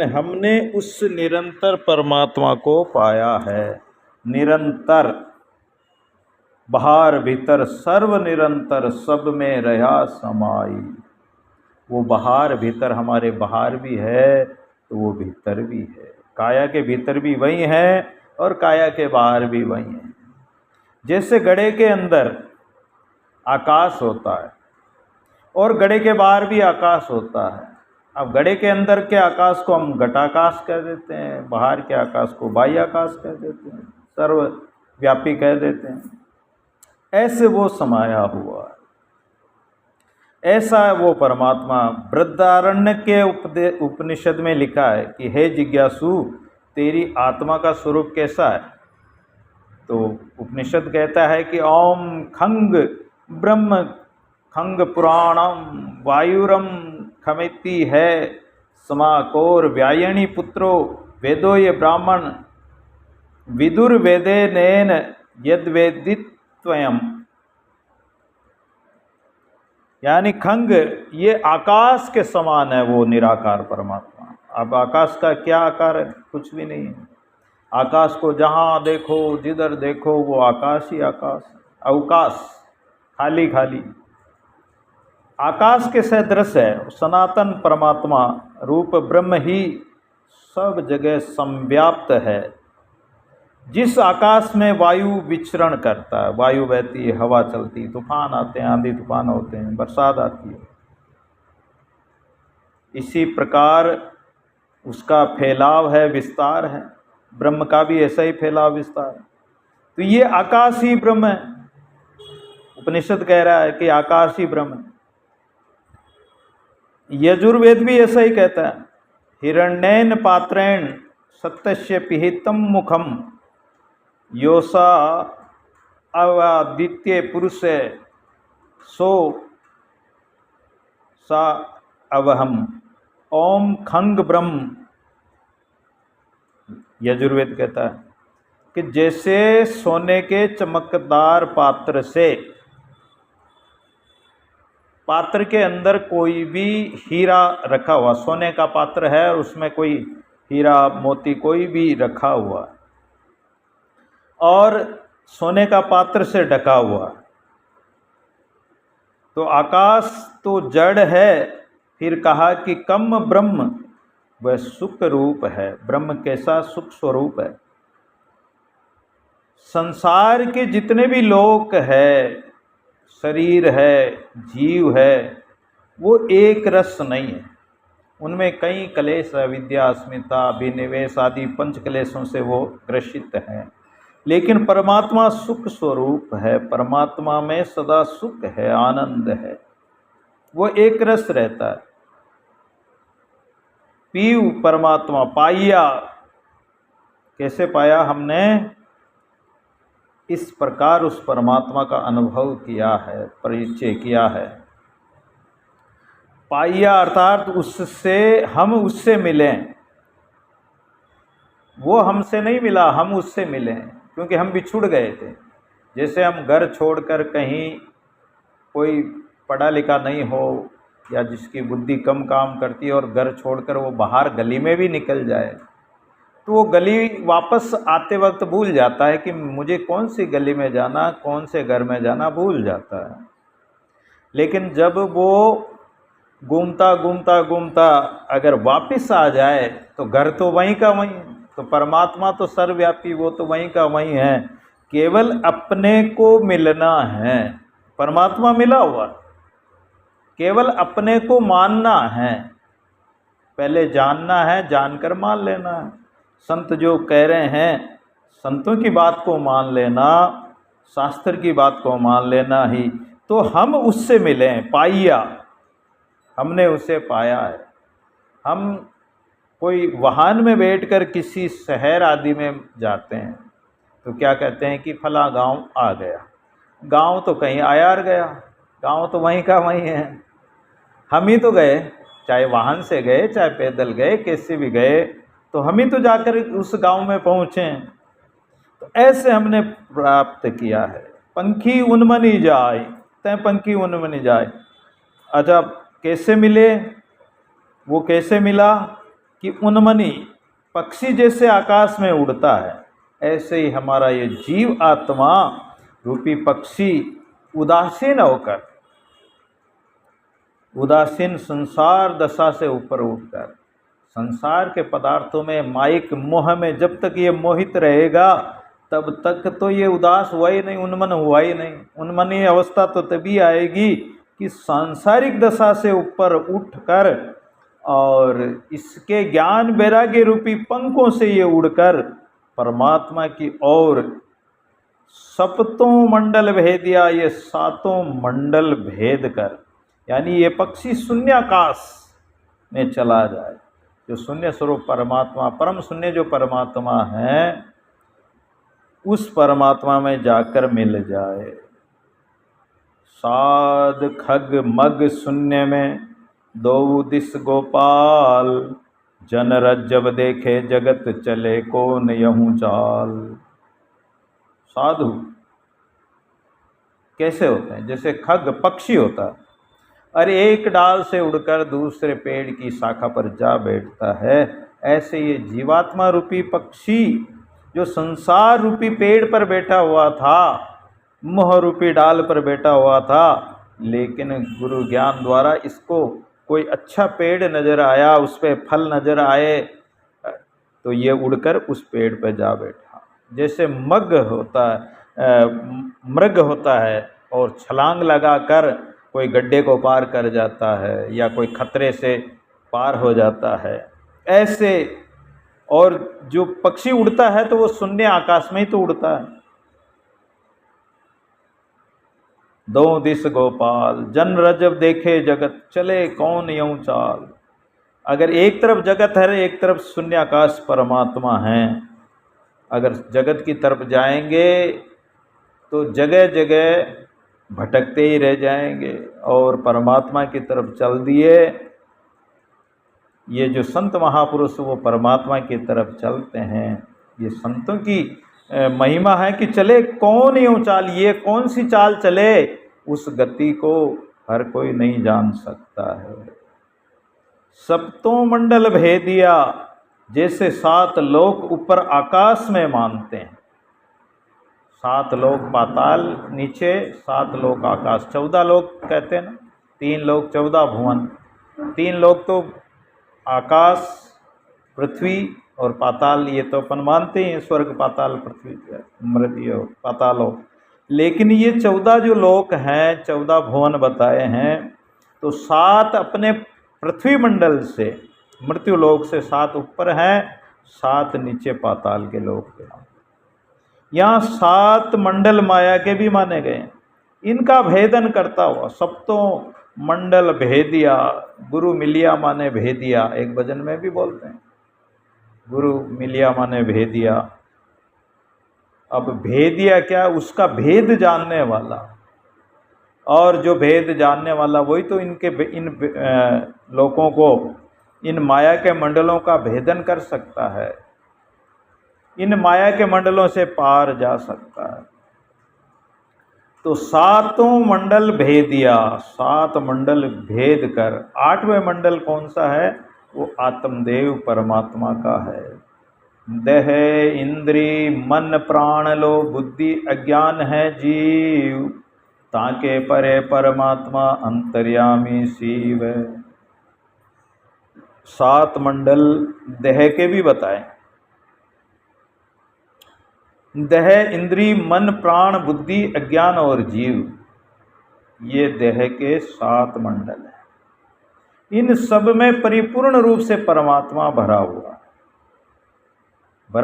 लेकिन हमने उस निरंतर परमात्मा को पाया है। निरंतर, बाहर भीतर सर्व निरंतर, सब में रहा समाई। वो बाहर भीतर, हमारे बाहर भी है तो वो भीतर भी है। काया के भीतर भी वही है और काया के बाहर भी वही है। जैसे घड़े के अंदर आकाश होता है और घड़े के बाहर भी आकाश होता है। अब घड़े के अंदर के आकाश को हम घटाकाश कह देते हैं, बाहर के आकाश को बाह्य आकाश कह देते हैं, सर्वव्यापी कह देते हैं। ऐसे वो समाया हुआ है, ऐसा वो परमात्मा। बृहदारण्य के उपनिषद में लिखा है कि हे जिज्ञासु, तेरी आत्मा का स्वरूप कैसा है? तो उपनिषद कहता है कि ओम खंग ब्रह्म खंग पुराणम वायुरम खमिति है समाकोर व्यायणी पुत्रो वेदो ये ब्राह्मण विदुर वेदे नैन यद्वेदित्वयम्। यानी खंग ये आकाश के समान है, वो निराकार परमात्मा। अब आकाश का क्या आकार है? कुछ भी नहीं है। आकाश को जहाँ देखो, जिधर देखो, वो आकाश ही आकाश, अवकाश, खाली खाली। आकाश के सदृश है सनातन परमात्मा रूप ब्रह्म ही सब जगह संव्याप्त है। जिस आकाश में वायु विचरण करता है, वायु बहती है, हवा चलती, तूफान आते हैं, आंधी तूफान होते हैं, बरसात आती है, इसी प्रकार उसका फैलाव है, विस्तार है। ब्रह्म का भी ऐसा ही फैलाव विस्तार है। तो ये आकाश ही ब्रह्म है। उपनिषद कह रहा है कि आकाश ही ब्रह्म है। यजुर्वेद भी ऐसा ही कहता है, हिरण्येन पात्रेण सत्यस्य पिहितम मुखम योसा अवादित्य पुरुष सो सा अवहम ओम खंग ब्रह्म। यजुर्वेद कहता है कि जैसे सोने के चमकदार पात्र से, पात्र के अंदर कोई भी हीरा रखा हुआ, सोने का पात्र है और उसमें कोई हीरा मोती कोई भी रखा हुआ और सोने का पात्र से ढका हुआ, तो आकाश तो जड़ है। फिर कहा कि कम ब्रह्म, वह सुख रूप है। ब्रह्म कैसा सुख स्वरूप है। संसार के जितने भी लोक है, शरीर है, जीव है, वो एक रस नहीं है। उनमें कई क्लेश, अविद्या, अस्मिता, अभिनिवेश आदि पंच क्लेशों से वो ग्रसित हैं। लेकिन परमात्मा सुख स्वरूप है। परमात्मा में सदा सुख है, आनंद है, वो एक रस रहता है। पीव परमात्मा पाया। कैसे पाया हमने? इस प्रकार उस परमात्मा का अनुभव किया है, परिचय किया है। पाया अर्थात उससे, हम उससे मिलें। वो हमसे नहीं मिला, हम उससे मिले, क्योंकि हम बिछुड़ गए थे। जैसे हम घर छोड़कर कहीं, कोई पढ़ा लिखा नहीं हो या जिसकी बुद्धि कम काम करती है और घर छोड़कर वो बाहर गली में भी निकल जाए, तो वो गली वापस आते वक्त भूल जाता है कि मुझे कौन सी गली में जाना, कौन से घर में जाना, भूल जाता है। लेकिन जब वो घूमता घूमता घूमता अगर वापस आ जाए तो घर तो वहीं का वहीं। तो परमात्मा तो सर्वव्यापी, वो तो वहीं का वहीं है। केवल अपने को मिलना है। परमात्मा मिला हुआ, केवल अपने को मानना है। पहले जानना है, जानकर मान लेना है। संत जो कह रहे हैं, संतों की बात को मान लेना, शास्त्र की बात को मान लेना ही। तो हम उससे मिलें, पाइया, हमने उसे पाया है। हम कोई वाहन में बैठकर किसी शहर आदि में जाते हैं तो क्या कहते हैं कि फला गांव आ गया। गांव तो कहीं आया और गया, गांव तो वहीं का वहीं है। हम ही तो गए, चाहे वाहन से गए, चाहे पैदल गए, कैसे भी गए, तो हम ही तो जाकर उस गांव में पहुँचे। तो ऐसे हमने प्राप्त किया है। पंखी उनमनी जाए, तय पंखी उनमनी जाए। अच्छा, कैसे मिले? वो कैसे मिला कि उन्मनी पक्षी जैसे आकाश में उड़ता है, ऐसे ही हमारा ये जीव आत्मा रूपी पक्षी उदासीन होकर, उदासीन संसार दशा से ऊपर उठकर संसार के पदार्थों में, माइक मोह में जब तक ये मोहित रहेगा तब तक तो ये उदास हुआ ही नहीं, उन्मन हुआ ही नहीं। उन्मनी अवस्था तो तभी आएगी कि सांसारिक दशा से ऊपर उठकर और इसके ज्ञान वैराग्य रूपी पंखों से ये उड़कर परमात्मा की ओर सप्तों मंडल भेदिया, ये सातों मंडल भेद कर, यानी ये पक्षी शून्याकाश में चला जाए। जो शून्य स्वरूप परमात्मा, परम शून्य जो परमात्मा है, उस परमात्मा में जाकर मिल जाए। साध खग मग शून्य में दो दिस गोपाल, जन रज्जब देखे जगत चले कौन यहूँ चाल। साधु कैसे होते हैं? जैसे खग पक्षी होता है, अरे एक डाल से उड़कर दूसरे पेड़ की शाखा पर जा बैठता है, ऐसे ये जीवात्मा रूपी पक्षी जो संसार रूपी पेड़ पर बैठा हुआ था, मोह रूपी डाल पर बैठा हुआ था, लेकिन गुरु ज्ञान द्वारा इसको कोई अच्छा पेड़ नज़र आया, उस पर फल नज़र आए, तो ये उड़कर उस पेड़ पर जा बैठा। जैसे मग होता है, मृग होता है और छलांग लगाकर कोई गड्ढे को पार कर जाता है या कोई खतरे से पार हो जाता है, ऐसे। और जो पक्षी उड़ता है तो वो शून्य आकाश में ही तो उड़ता है। दो दिस गोपाल, जन रजब देखे जगत चले कौन यूं चाल। अगर एक तरफ जगत है, एक तरफ शून्य आकाश परमात्मा है, अगर जगत की तरफ जाएंगे तो जगह जगह भटकते ही रह जाएंगे, और परमात्मा की तरफ चल दिए, ये जो संत महापुरुष वो परमात्मा की तरफ चलते हैं। ये संतों की महिमा है कि चले कौन यूं चाल, ये कौन सी चाल चले, उस गति को हर कोई नहीं जान सकता है। सप्तों मंडल भेदिया, जैसे 7 लोक ऊपर आकाश में मानते हैं, 7 लोक पाताल नीचे, 7 लोक आकाश, 14 लोक कहते हैं ना, 3 लोक 14 भुवन। 3 लोक तो आकाश, पृथ्वी और पाताल, ये तो अपन मानते हैं, स्वर्ग पाताल पृथ्वी मृत्यु पाताल हो। लेकिन ये 14 जो लोक हैं, 14 भुवन बताए हैं, तो 7 अपने पृथ्वी मंडल से, मृत्यु लोक से 7 ऊपर हैं, 7 नीचे पाताल के लोक के। यहाँ 7 मंडल माया के भी माने गए, इनका भेदन करता हुआ सप्तों मंडल भेदिया। गुरु मिलिया माने भेदिया, एक भजन में भी बोलते हैं, गुरु मिलिया माने भेदिया। अब भेदिया क्या? उसका भेद जानने वाला, और जो भेद जानने वाला वही तो इन लोगों को, इन माया के मंडलों का भेदन कर सकता है, इन माया के मंडलों से पार जा सकता है। तो 7 मंडल भेदिया, 7 मंडल भेद कर, 8वें मंडल कौन सा है? वो आत्मदेव परमात्मा का है। देह इंद्री मन प्राण लो बुद्धि अज्ञान है जीव, ताके परे परमात्मा अंतर्यामी शिव। 7 मंडल देह के भी बताए, देह इंद्री मन प्राण बुद्धि अज्ञान और जीव, ये देह के 7 मंडल हैं। इन सब में परिपूर्ण रूप से परमात्मा भरा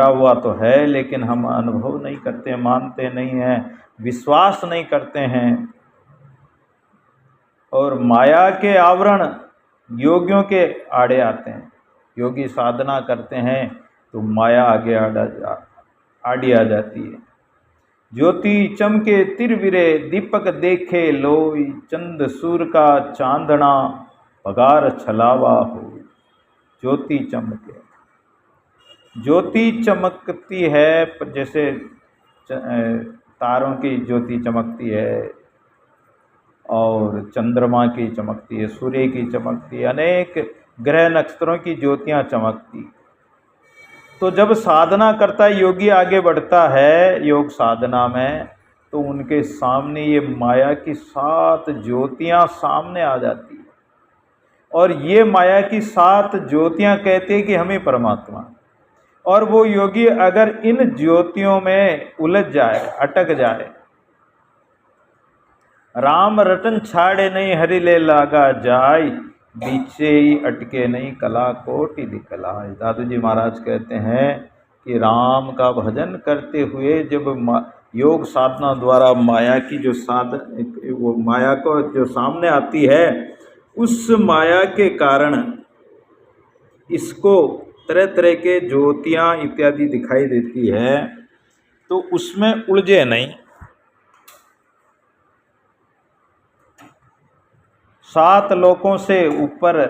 हुआ तो है, लेकिन हम अनुभव नहीं करते, मानते नहीं हैं, विश्वास नहीं करते हैं। और माया के आवरण योगियों के आड़े आते हैं। योगी साधना करते हैं तो माया आगे आड़ी आ जाती है। ज्योति चमके तिरविरे दीपक देखे लोई, चंद सूर का चांदना पगार छलावा हो। ज्योति चमके, ज्योति चमकती है, जैसे तारों की ज्योति चमकती है और चंद्रमा की चमकती है, सूर्य की चमकती है, अनेक ग्रह नक्षत्रों की ज्योतियां चमकती। तो जब साधना करता है योगी, आगे बढ़ता है योग साधना में, तो उनके सामने ये माया की 7 ज्योतियां सामने आ जाती है, और ये माया की 7 ज्योतियां कहते हैं कि हमें परमात्मा। और वो योगी अगर इन ज्योतियों में उलझ जाए, अटक जाए, राम रटन छाड़े नहीं हरि ले लागा जाय, बीचे ही अटके नहीं कला कोटि दिखलाय। दादू जी महाराज कहते हैं कि राम का भजन करते हुए जब योग साधना द्वारा माया की जो वो माया को जो सामने आती है, उस माया के कारण इसको तरह तरह के ज्योतियाँ इत्यादि दिखाई देती है, तो उसमें उलझे नहीं। 7 लोकों से ऊपर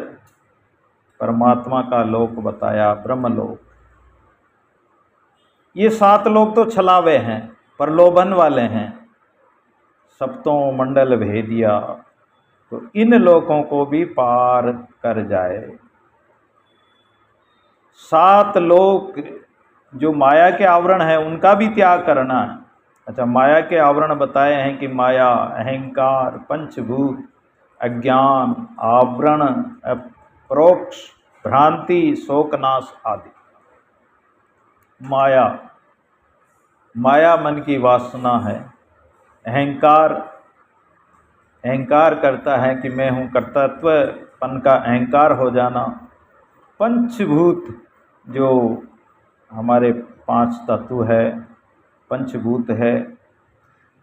परमात्मा का लोक बताया, ब्रह्मलोक। ये 7 लोक तो छलावे हैं, प्रलोभन वाले हैं, सप्तों मंडल भेदिया, तो इन लोकों को भी पार कर जाए। 7 लोक जो माया के आवरण है उनका भी त्याग करना है। अच्छा, माया के आवरण बताए हैं कि माया, अहंकार, पंचभूत, अज्ञान, आवरण, परोक्ष, भ्रांति, शोकनाश आदि। माया, माया मन की वासना है। अहंकार, अहंकार करता है कि मैं हूँ, कर्तृत्वपन का अहंकार हो जाना। पंचभूत जो हमारे 5 तत्व है, पंचभूत है।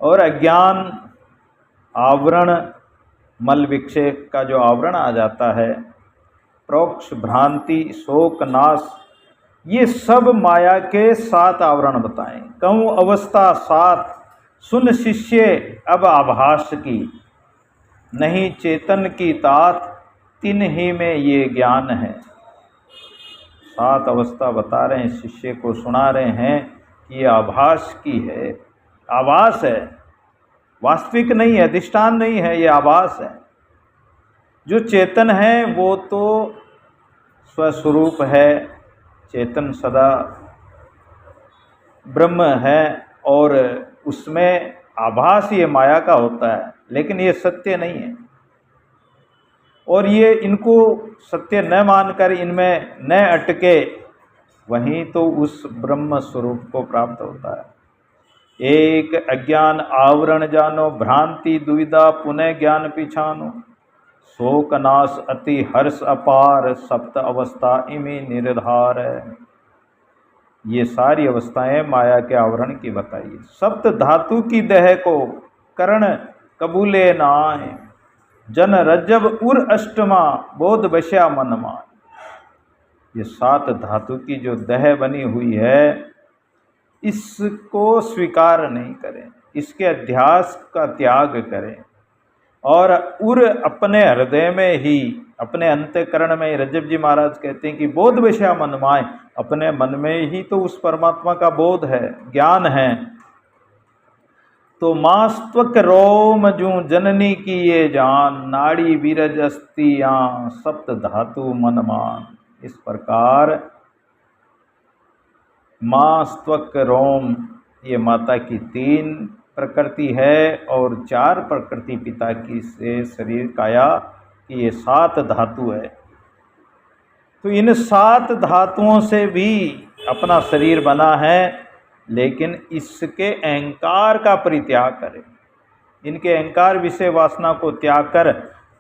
और अज्ञान, आवरण, मल विक्षेप का जो आवरण आ जाता है, प्रोक्ष, भ्रांति, शोक, नाश, ये सब माया के 7 आवरण बताएं। कहूँ अवस्था 7, सुन शिष्य अब आभास की, नहीं चेतन की तात, तीन ही में ये ज्ञान है। 7 अवस्था बता रहे हैं, शिष्य को सुना रहे हैं कि ये आभास की है, आभास है, वास्तविक नहीं है, अधिष्ठान नहीं है, ये आभास है। जो चेतन है वो तो स्वस्वरूप है, चेतन सदा ब्रह्म है, और उसमें आभास ये माया का होता है, लेकिन ये सत्य नहीं है। और ये इनको सत्य न मानकर इनमें न अटके, वहीं तो उस ब्रह्म स्वरूप को प्राप्त होता है। एक अज्ञान आवरण जानो, भ्रांति दुविधा पुनः ज्ञान पिछानो, शोक नाश अति हर्ष अपार, सप्त अवस्था इमे निर्धार है। ये सारी अवस्थाएं माया के आवरण की बताइए। सप्त धातु की दह को करण कबूले नाय, जन रज्जब उर अष्टमा, बोध बश्या मन मान। ये 7 धातु की जो दह बनी हुई है, इसको स्वीकार नहीं करें, इसके अध्यास का त्याग करें, और उर अपने हृदय में ही, अपने अंतःकरण में, रज्जब जी महाराज कहते हैं कि बोध विषया मन माय, अपने मन में ही तो उस परमात्मा का बोध है, ज्ञान है। तो मास्त्वक रोम जूं जननी की ये जान, नाड़ी बीरज अस्तियां सप्त धातु मन मान। इस प्रकार मास्त्वक रोम, ये माता की 3 प्रकृति है, और 4 प्रकृति पिता की से शरीर काया की ये 7 धातु है। तो इन 7 धातुओं से भी अपना शरीर बना है, लेकिन इसके अहंकार का परित्याग करें, इनके अहंकार विषय वासना को त्याग कर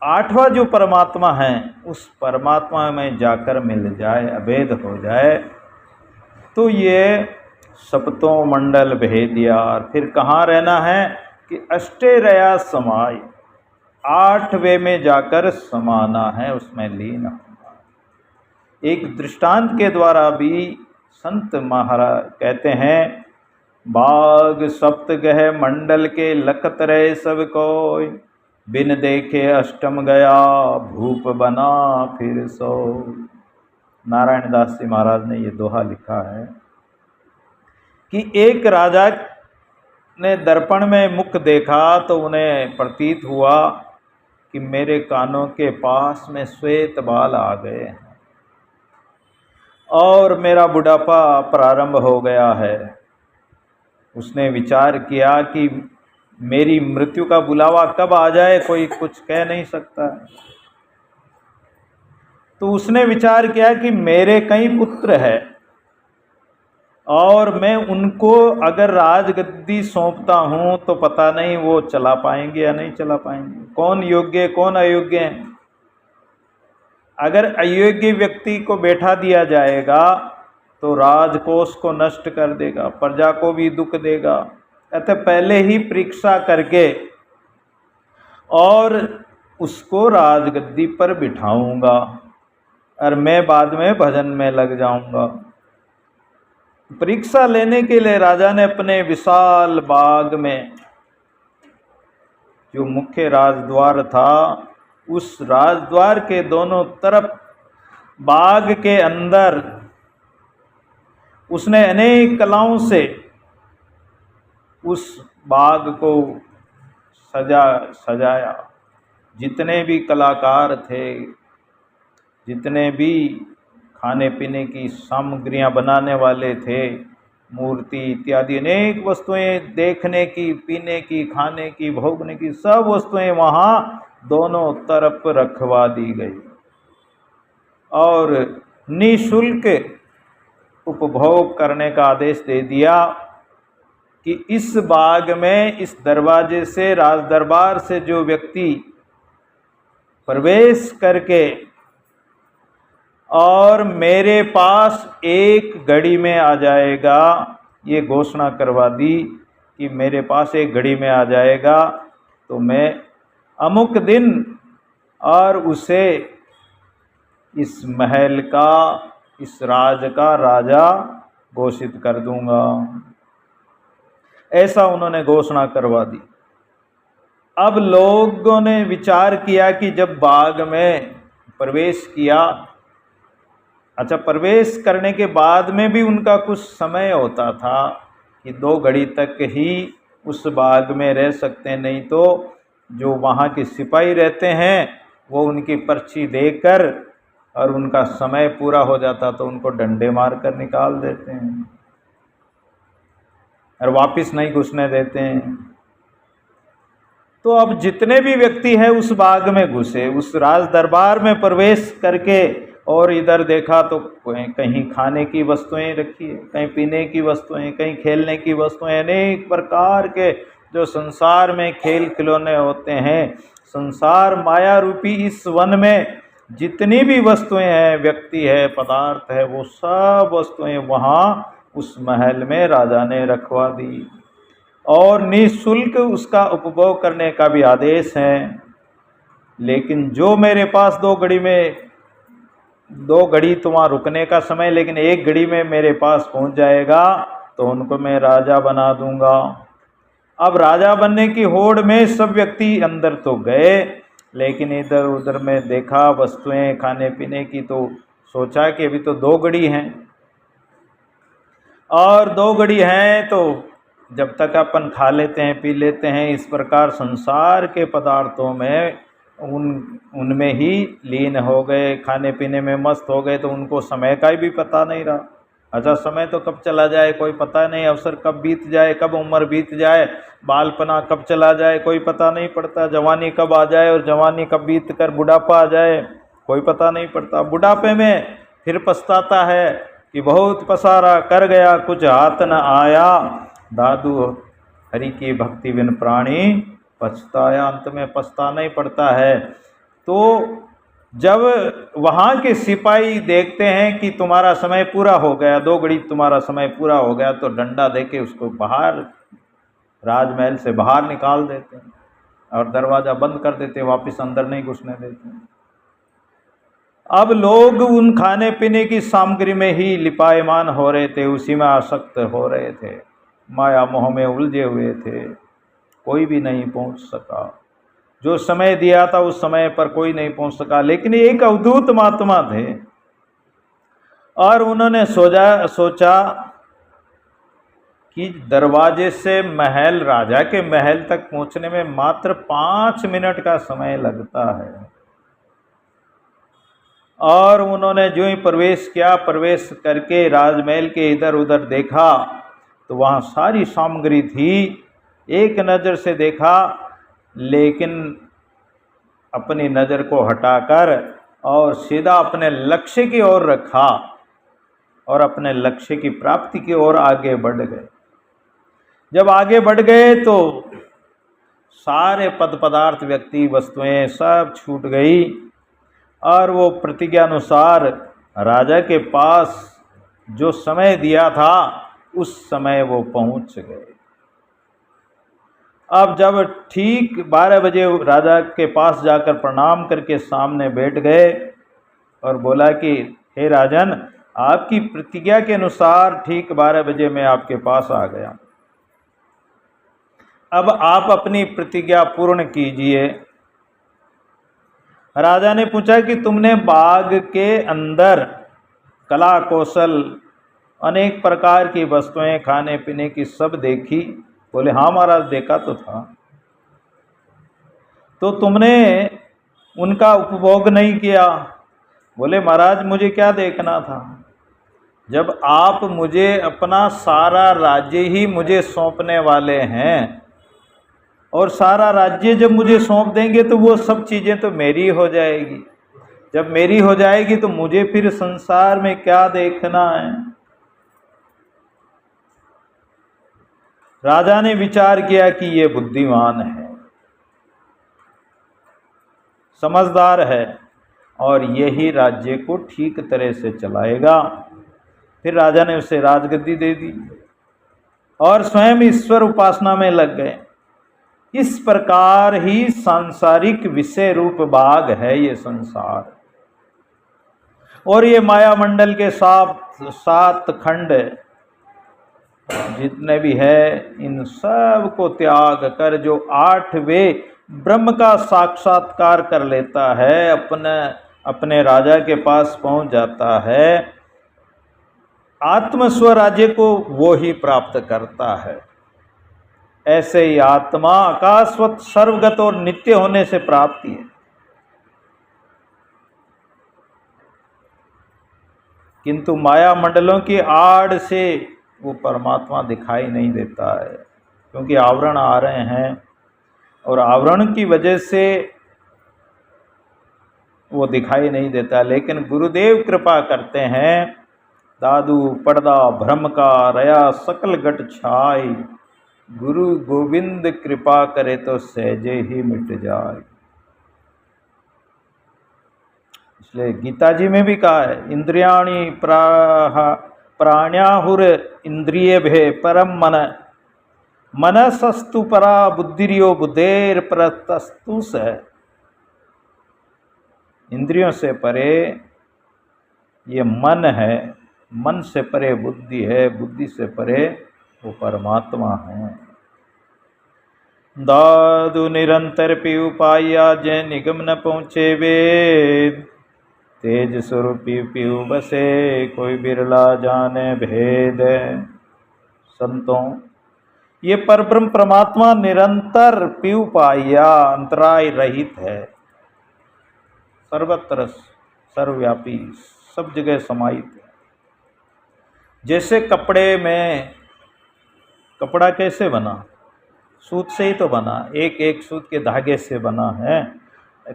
8वां जो परमात्मा है उस परमात्मा में जाकर मिल जाए, अभेद हो जाए, तो ये सप्तों मंडल भेदिया। फिर कहाँ रहना है कि अष्टे रया समाय, 8वें में जाकर समाना है, उसमें लीन होना। एक दृष्टांत के द्वारा भी संत महाराज कहते हैं, बाग सप्तगह मंडल के लखत रहे सब कोय, बिन देखे अष्टम गया भूप बना फिर सो। नारायण दास जी महाराज ने ये दोहा लिखा है कि एक राजा ने दर्पण में मुख देखा तो उन्हें प्रतीत हुआ कि मेरे कानों के पास में श्वेत बाल आ गए हैं और मेरा बुढ़ापा प्रारंभ हो गया है। उसने विचार किया कि मेरी मृत्यु का बुलावा कब आ जाए कोई कुछ कह नहीं सकता। तो उसने विचार किया कि मेरे कई पुत्र हैं और मैं उनको अगर राजगद्दी सौंपता हूं तो पता नहीं वो चला पाएंगे या नहीं चला पाएंगे, कौन योग्य कौन अयोग्य है। अगर अयोग्य व्यक्ति को बैठा दिया जाएगा तो राजकोष को नष्ट कर देगा, प्रजा को भी दुख देगा। कहते पहले ही परीक्षा करके और उसको राजगद्दी पर बिठाऊंगा और मैं बाद में भजन में लग जाऊंगा। परीक्षा लेने के लिए राजा ने अपने विशाल बाग में जो मुख्य राजद्वार था, उस राजद्वार के दोनों तरफ बाग के अंदर उसने अनेक कलाओं से उस बाग को सजाया। जितने भी कलाकार थे, जितने भी खाने पीने की सामग्रियां बनाने वाले थे, मूर्ति इत्यादि अनेक वस्तुएं, देखने की, पीने की, खाने की, भोगने की, सब वस्तुएं वहाँ दोनों तरफ रखवा दी गई और निःशुल्क उपभोग करने का आदेश दे दिया कि इस बाग में, इस दरवाजे से, राज दरबार से जो व्यक्ति प्रवेश करके और मेरे पास एक घड़ी में आ जाएगा, ये घोषणा करवा दी कि मेरे पास एक घड़ी में आ जाएगा तो मैं अमुक दिन और उसे इस महल का, इस राज का राजा घोषित कर दूंगा। ऐसा उन्होंने घोषणा करवा दी। अब लोगों ने विचार किया कि जब बाग में प्रवेश किया, अच्छा प्रवेश करने के बाद में भी उनका कुछ समय होता था कि 2 घड़ी तक ही उस बाग में रह सकते, नहीं तो जो वहाँ के सिपाही रहते हैं वो उनकी पर्ची देकर और उनका समय पूरा हो जाता तो उनको डंडे मार कर निकाल देते हैं और वापस नहीं घुसने देते हैं। तो अब जितने भी व्यक्ति हैं उस बाग में घुसे, उस राज दरबार में प्रवेश करके और इधर देखा तो कहीं खाने की वस्तुएं रखी है, कहीं पीने की वस्तुएं, कहीं खेलने की वस्तुएं, अनेक प्रकार के जो संसार में खेल खिलौने होते हैं, संसार माया रूपी इस वन में जितनी भी वस्तुएं हैं, व्यक्ति है, पदार्थ है, वो सब वस्तुएं वहाँ उस महल में राजा ने रखवा दी और निःशुल्क उसका उपभोग करने का भी आदेश है। लेकिन जो मेरे पास 2 घड़ी में, 2 घड़ी तो वहाँ रुकने का समय, लेकिन 1 घड़ी में मेरे पास पहुँच जाएगा तो उनको मैं राजा बना दूंगा। अब राजा बनने की होड़ में सब व्यक्ति अंदर तो गए, लेकिन इधर उधर में देखा वस्तुएं खाने पीने की तो सोचा कि अभी तो 2 घड़ी हैं और 2 घड़ी हैं तो जब तक अपन खा लेते हैं, पी लेते हैं, इस प्रकार संसार के पदार्थों में उनमें ही लीन हो गए, खाने पीने में मस्त हो गए, तो उनको समय का भी पता नहीं रहा। अच्छा समय तो कब चला जाए कोई पता नहीं, अवसर कब बीत जाए, कब उम्र बीत जाए, बालपना कब चला जाए कोई पता नहीं पड़ता, जवानी कब आ जाए और जवानी कब बीत कर बुढ़ापा आ जाए कोई पता नहीं पड़ता। बुढ़ापे में फिर पछताता है कि बहुत पसारा कर गया कुछ हाथ न आया, दादू हरि की भक्ति बिन प्राणी पछताया। अंत में पछताना ही पड़ता है। तो जब वहाँ के सिपाही देखते हैं कि तुम्हारा समय पूरा हो गया, 2 घड़ी तुम्हारा समय पूरा हो गया, तो डंडा देके उसको बाहर, राजमहल से बाहर निकाल देते हैं और दरवाज़ा बंद कर देते, वापस अंदर नहीं घुसने देते। अब लोग उन खाने पीने की सामग्री में ही लिपायमान हो रहे थे, उसी में आसक्त हो रहे थे, माया मोह में उलझे हुए थे, कोई भी नहीं पहुंच सका। जो समय दिया था उस समय पर कोई नहीं पहुंच सका। लेकिन एक अवधूत महात्मा थे और उन्होंने सोचा कि दरवाजे से महल, राजा के महल तक पहुंचने में मात्र 5 मिनट का समय लगता है। और उन्होंने जो ही प्रवेश किया, प्रवेश करके राजमहल के इधर उधर देखा तो वहाँ सारी सामग्री थी, एक नज़र से देखा, लेकिन अपनी नज़र को हटाकर और सीधा अपने लक्ष्य की ओर रखा और अपने लक्ष्य की प्राप्ति की ओर आगे बढ़ गए। जब आगे बढ़ गए तो सारे पद पदार्थ, व्यक्ति, वस्तुएं सब छूट गई और वो प्रतिज्ञा अनुसार राजा के पास जो समय दिया था उस समय वो पहुंच गए। अब जब ठीक 12 बजे राजा के पास जाकर प्रणाम करके सामने बैठ गए और बोला कि हे राजन, आपकी प्रतिज्ञा के अनुसार ठीक 12 बजे मैं आपके पास आ गया, अब आप अपनी प्रतिज्ञा पूर्ण कीजिए। राजा ने पूछा कि तुमने बाग के अंदर कला कौशल, अनेक प्रकार की वस्तुएं, खाने पीने की सब देखी? बोले हाँ महाराज, देखा तो था। तो तुमने उनका उपभोग नहीं किया? बोले महाराज, मुझे क्या देखना था, जब आप मुझे अपना सारा राज्य ही मुझे सौंपने वाले हैं, और सारा राज्य जब मुझे सौंप देंगे तो वो सब चीज़ें तो मेरी हो जाएगी। जब मेरी हो जाएगी तो मुझे फिर संसार में क्या देखना है? राजा ने विचार किया कि ये बुद्धिमान है, समझदार है और यही राज्य को ठीक तरह से चलाएगा। फिर राजा ने उसे राजगद्दी दे दी और स्वयं ईश्वर उपासना में लग गए। इस प्रकार ही सांसारिक विषय रूप बाग है ये संसार, और ये माया मंडल के 7 खंड जितने भी है, इन सब को त्याग कर जो 8वें ब्रह्म का साक्षात्कार कर लेता है, अपने राजा के पास पहुंच जाता है, आत्म स्वराज्य को वो ही प्राप्त करता है। ऐसे ही आत्मा आकाशवत सर्वगत और नित्य होने से प्राप्ति है। किंतु माया मंडलों की आड़ से वो परमात्मा दिखाई नहीं देता है, क्योंकि आवरण आ रहे हैं और आवरण की वजह से वो दिखाई नहीं देता। लेकिन गुरुदेव कृपा करते हैं, दादू पर्दा भ्रम का रया सकल घट छाई, गुरु गोविंद कृपा करे तो सहजे ही मिट जाए। इसलिए गीता जी में भी कहा है, इंद्रियाणि प्राण्याहुर इंद्रिय भे परम मन, मनसस्तु परा बुद्धिर्यो बुद्धेर परतस्तु स। इंद्रियों से परे ये मन है, मन से परे बुद्धि है, बुद्धि से परे वो परमात्मा है। दादु निरंतर पीऊ पाया जय निगम न पहुँचे वेद, तेज स्वरूपी पीऊ बसे कोई बिरला जाने भेद। संतों, ये परब्रह्म परमात्मा निरंतर पीऊ पाया, अंतराय रहित है, सर्वत्र सर्वव्यापी, सब जगह समाहित है। जैसे कपड़े में, कपड़ा कैसे बना? सूत से ही तो बना, एक एक सूत के धागे से बना है।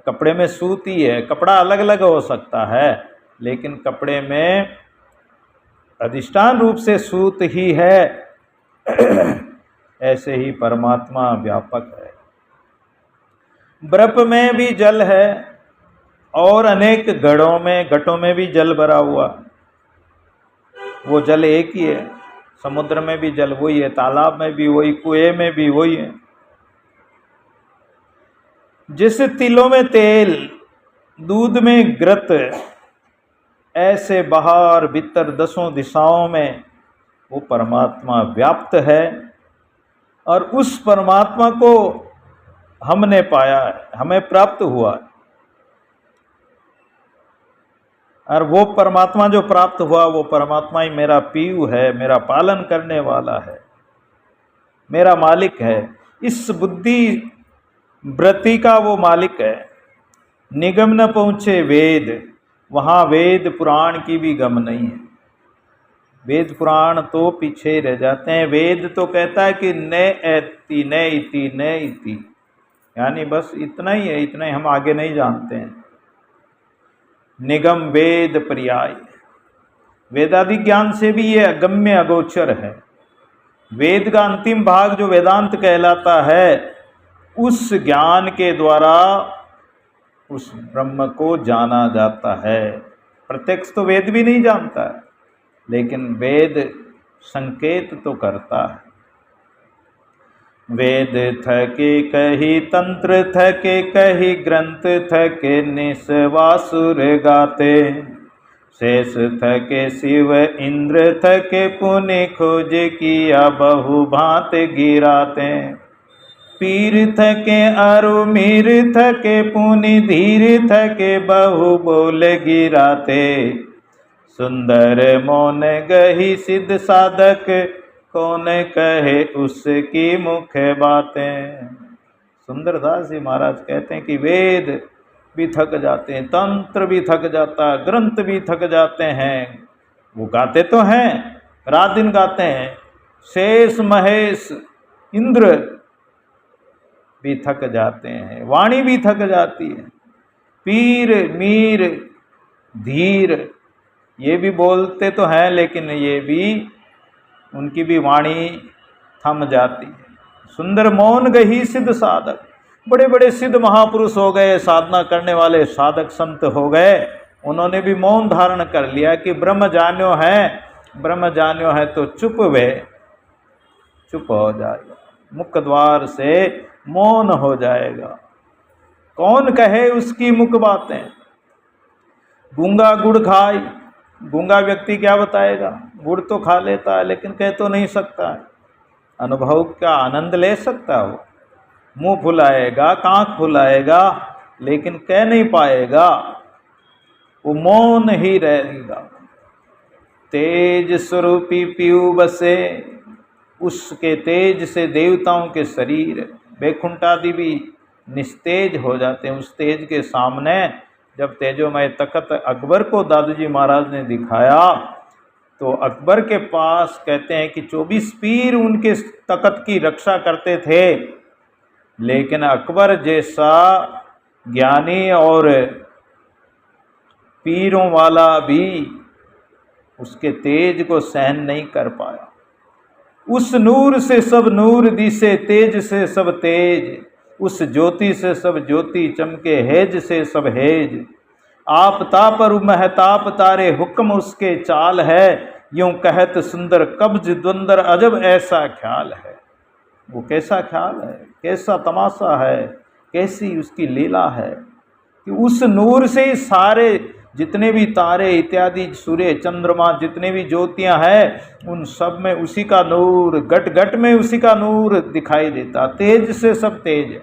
कपड़े में सूत ही है, कपड़ा अलग अलग हो सकता है लेकिन कपड़े में अधिष्ठान रूप से सूत ही है। ऐसे ही परमात्मा व्यापक है। बर्फ में भी जल है और अनेक घटों में भी जल भरा हुआ, वो जल एक ही है। समुद्र में भी जल वही है, तालाब में भी वही, कुएं में भी वही है। जैसे तिलों में तेल, दूध में घृत, ऐसे बाहर भीतर 10 दिशाओं में वो परमात्मा व्याप्त है। और उस परमात्मा को हमने पाया है, हमें प्राप्त हुआ है। और वो परमात्मा जो प्राप्त हुआ, वो परमात्मा ही मेरा पीयू है, मेरा पालन करने वाला है। मेरा मालिक है। इस बुद्धि वृत्ति का वो मालिक है। निगम न पहुँचे वेद, वहाँ वेद पुराण की भी गम नहीं है। वेद पुराण तो पीछे रह जाते हैं। वेद तो कहता है कि न एति न इति न इति, यानी बस इतना ही है, इतना ही, हम आगे नहीं जानते हैं। निगम वेद पर्याय, वेदादि ज्ञान से भी ये अगम्य अगोचर है। वेद का अंतिम भाग जो वेदांत कहलाता है, उस ज्ञान के द्वारा उस ब्रह्म को जाना जाता है। प्रत्यक्ष तो वेद भी नहीं जानता है, लेकिन वेद संकेत तो करता है। वेद थके कही तंत्र थके कही ग्रंथ थके निस्वासुर गाते, शेष थके शिव इंद्र थके पुनि खोज किया बहु भांत गिराते, पीर थके अरु मीर थके पुनि धीर थके बहु बोल गिराते, सुंदर मौन गही सिद्ध साधक कौन कहे उसकी मुख बातें। सुंदरदास जी महाराज कहते हैं कि वेद भी थक जाते हैं, तंत्र भी थक जाता है, ग्रंथ भी थक जाते हैं। वो गाते तो हैं, रात दिन गाते हैं। शेष महेश इंद्र भी थक जाते हैं, वाणी भी थक जाती है। पीर मीर धीर ये भी बोलते तो हैं, लेकिन ये भी, उनकी भी वाणी थम जाती है। सुंदर मौन गही सिद्ध साधक, बड़े बड़े सिद्ध महापुरुष हो गए, साधना करने वाले साधक संत हो गए, उन्होंने भी मौन धारण कर लिया कि ब्रह्म जान्यो है, ब्रह्म जान्यो है तो चुप वे, चुप हो जाएगा, मुख द्वार से मौन हो जाएगा। कौन कहे उसकी मुख बातें। गूंगा गुड़ खाए, गूंगा व्यक्ति क्या बताएगा, गुड़ तो खा लेता है लेकिन कह तो नहीं सकता है, अनुभव का आनंद ले सकता हो, मुंह फुलाएगा, कांख फुलाएगा, लेकिन कह नहीं पाएगा, वो मौन ही रहेगा। तेज स्वरूपी पीयू बसे, उसके तेज से देवताओं के शरीर वैकुंठ आदि भी निस्तेज हो जाते हैं। उस तेज के सामने जब तेजोमय तखत अकबर को दादू जी महाराज ने दिखाया, तो अकबर के पास कहते हैं कि 24 पीर उनके तखत की रक्षा करते थे, लेकिन अकबर जैसा ज्ञानी और पीरों वाला भी उसके तेज को सहन नहीं कर पाया। उस नूर से सब नूर दिसे, तेज से सब तेज, उस ज्योति से सब ज्योति चमके, हेज से सब हेज। आप ताप और महताप तारे, हुक्म उसके चाल है, यूं कहत सुंदर कब्ज द्वंदर, अजब ऐसा ख्याल है। वो कैसा ख्याल है, कैसा तमाशा है, कैसी उसकी लीला है कि उस नूर से ही सारे जितने भी तारे इत्यादि, सूर्य चंद्रमा, जितने भी ज्योतियां हैं, उन सब में उसी का नूर, घट घट में उसी का नूर दिखाई देता। तेज से सब तेज है,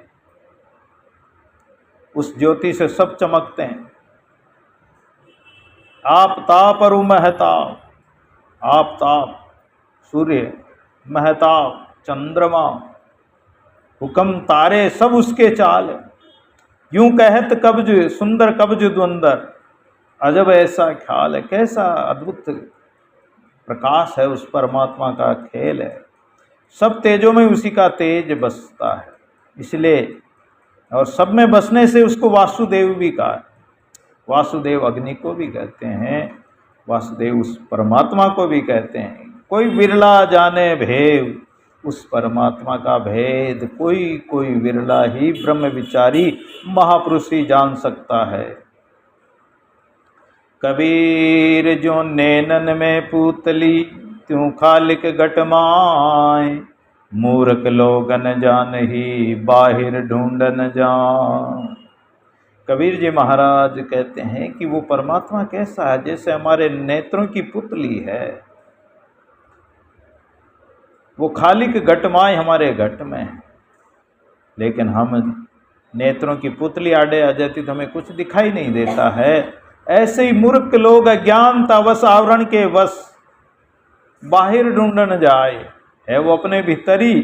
उस ज्योति से सब चमकते हैं। आप ताप और महताप, आप ताप सूर्य, महताप चंद्रमा, हुक्म तारे, सब उसके चाल है। यूं कहत कब्ज सुंदर कब्ज द्वंदर, अजब ऐसा ख्याल है। कैसा अद्भुत प्रकाश है उस परमात्मा का, खेल है। सब तेजों में उसी का तेज बसता है, इसलिए, और सब में बसने से उसको वासुदेव भी कहा है। वासुदेव अग्नि को भी कहते हैं, वासुदेव उस परमात्मा को भी कहते हैं। कोई विरला जाने भेद उस परमात्मा का भेद, कोई विरला ही ब्रह्म विचारी महापुरुष ही जान सकता है। कबीर जो नैनन में पूतली, त्यों खालिक गटमाए, मूर्ख लोगन जान ही बाहिर ढूंढन जान। कबीर जी महाराज कहते हैं कि वो परमात्मा कैसा है, जैसे हमारे नेत्रों की पुतली है। वो खालिक घटमाए हमारे घट में है, लेकिन हम नेत्रों की पुतली आड़े आ जाती तो हमें कुछ दिखाई नहीं देता है। ऐसे ही मूर्ख लोग अज्ञानता वश, आवरण के वश बाहर ढूंढन जाए, है वो अपने भीतर ही,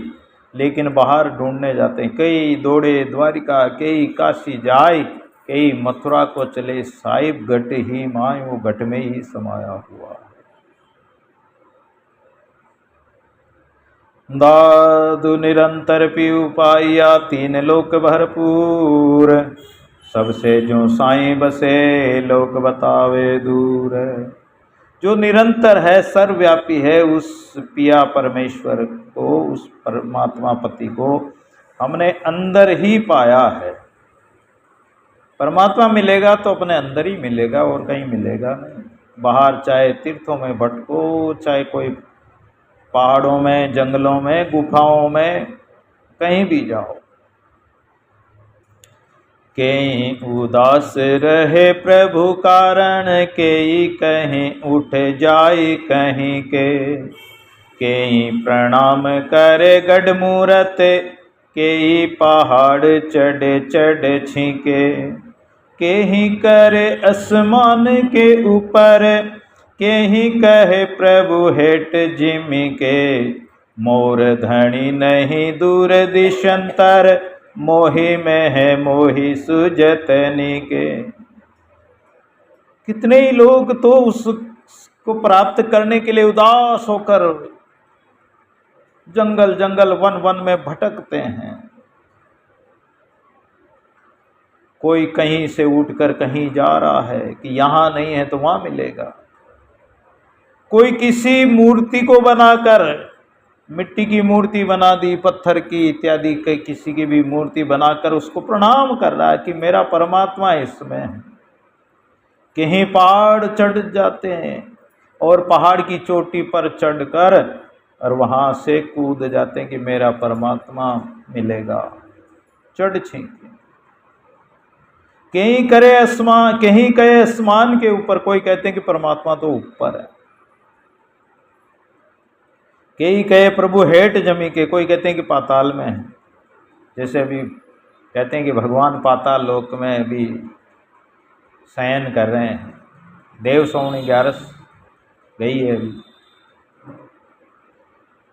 लेकिन बाहर ढूंढने जाते हैं। कई दौड़े द्वारिका, कई काशी जाए, कई मथुरा को चले, साहिब घट ही माय, वो घट में ही समाया हुआ। दादु निरंतर पीऊ पाइया, तीन लोक भरपूर, सबसे जो साईं बसे, लोक बतावे दूर। जो निरंतर है, सर्वव्यापी है, उस पिया परमेश्वर को, उस परमात्मा पति को हमने अंदर ही पाया है। परमात्मा मिलेगा तो अपने अंदर ही मिलेगा, और कहीं मिलेगा नहीं। बाहर चाहे तीर्थों में भटको, चाहे कोई पहाड़ों में, जंगलों में, गुफाओं में, कहीं भी जाओ। कहीं उदास रहे प्रभु कारण, कहीं कहीं उठ जाए कहीं के, कहीं प्रणाम करे गढ़ मूरत, कहीं पहाड़ चढ़े चढ़ छीके, कहीं करे आसमान के ऊपर, कहीं कहे प्रभु हेठ जिमी के, मोर धनी नहीं दूर दिशंतर, मोहि में है मोहि सुजतनी के। कितने ही लोग तो उसको प्राप्त करने के लिए उदास होकर जंगल जंगल, वन वन में भटकते हैं। कोई कहीं से उठकर कहीं जा रहा है कि यहाँ नहीं है तो वहाँ मिलेगा। कोई किसी मूर्ति को बनाकर, मिट्टी की मूर्ति बना दी, पत्थर की इत्यादि किसी की भी मूर्ति बनाकर उसको प्रणाम कर रहा है कि मेरा परमात्मा इसमें है। कहीं पहाड़ चढ़ जाते हैं और पहाड़ की चोटी पर चढ़कर और वहाँ से कूद जाते हैं कि मेरा परमात्मा मिलेगा। चढ़ छींके, कहीं करे आसमान, कहीं कहे आसमान के ऊपर, कोई कहते हैं कि परमात्मा तो ऊपर है। कई कहे प्रभु हेठ जमी के, कोई कहते हैं कि पाताल में है। जैसे अभी कहते हैं कि भगवान पाताल लोक में अभी शयन कर रहे हैं। देव सौनी 11 गई है अभी,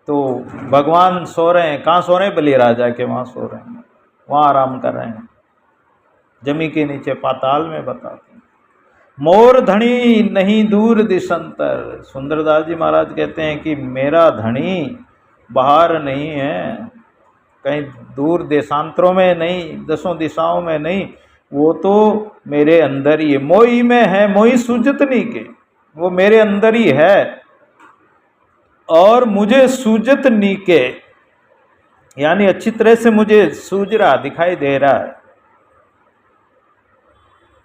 तो भगवान सो रहे हैं। कहाँ सो रहे हैं? बलि राजा के वहाँ सो रहे हैं, वहाँ आराम कर रहे हैं, जमी के नीचे पाताल में बताते हैं। मोर धनी नहीं दूर दिशंतर, सुंदरदास जी महाराज कहते हैं कि मेरा धनी बाहर नहीं है, कहीं दूर देशांतरों में नहीं, 10 दिशाओं में नहीं, वो तो मेरे अंदर ही है। मोई में है मोई सूजतनी के, वो मेरे अंदर ही है और मुझे सूजत नीके, यानी अच्छी तरह से मुझे सूझ रहा, दिखाई दे रहा है।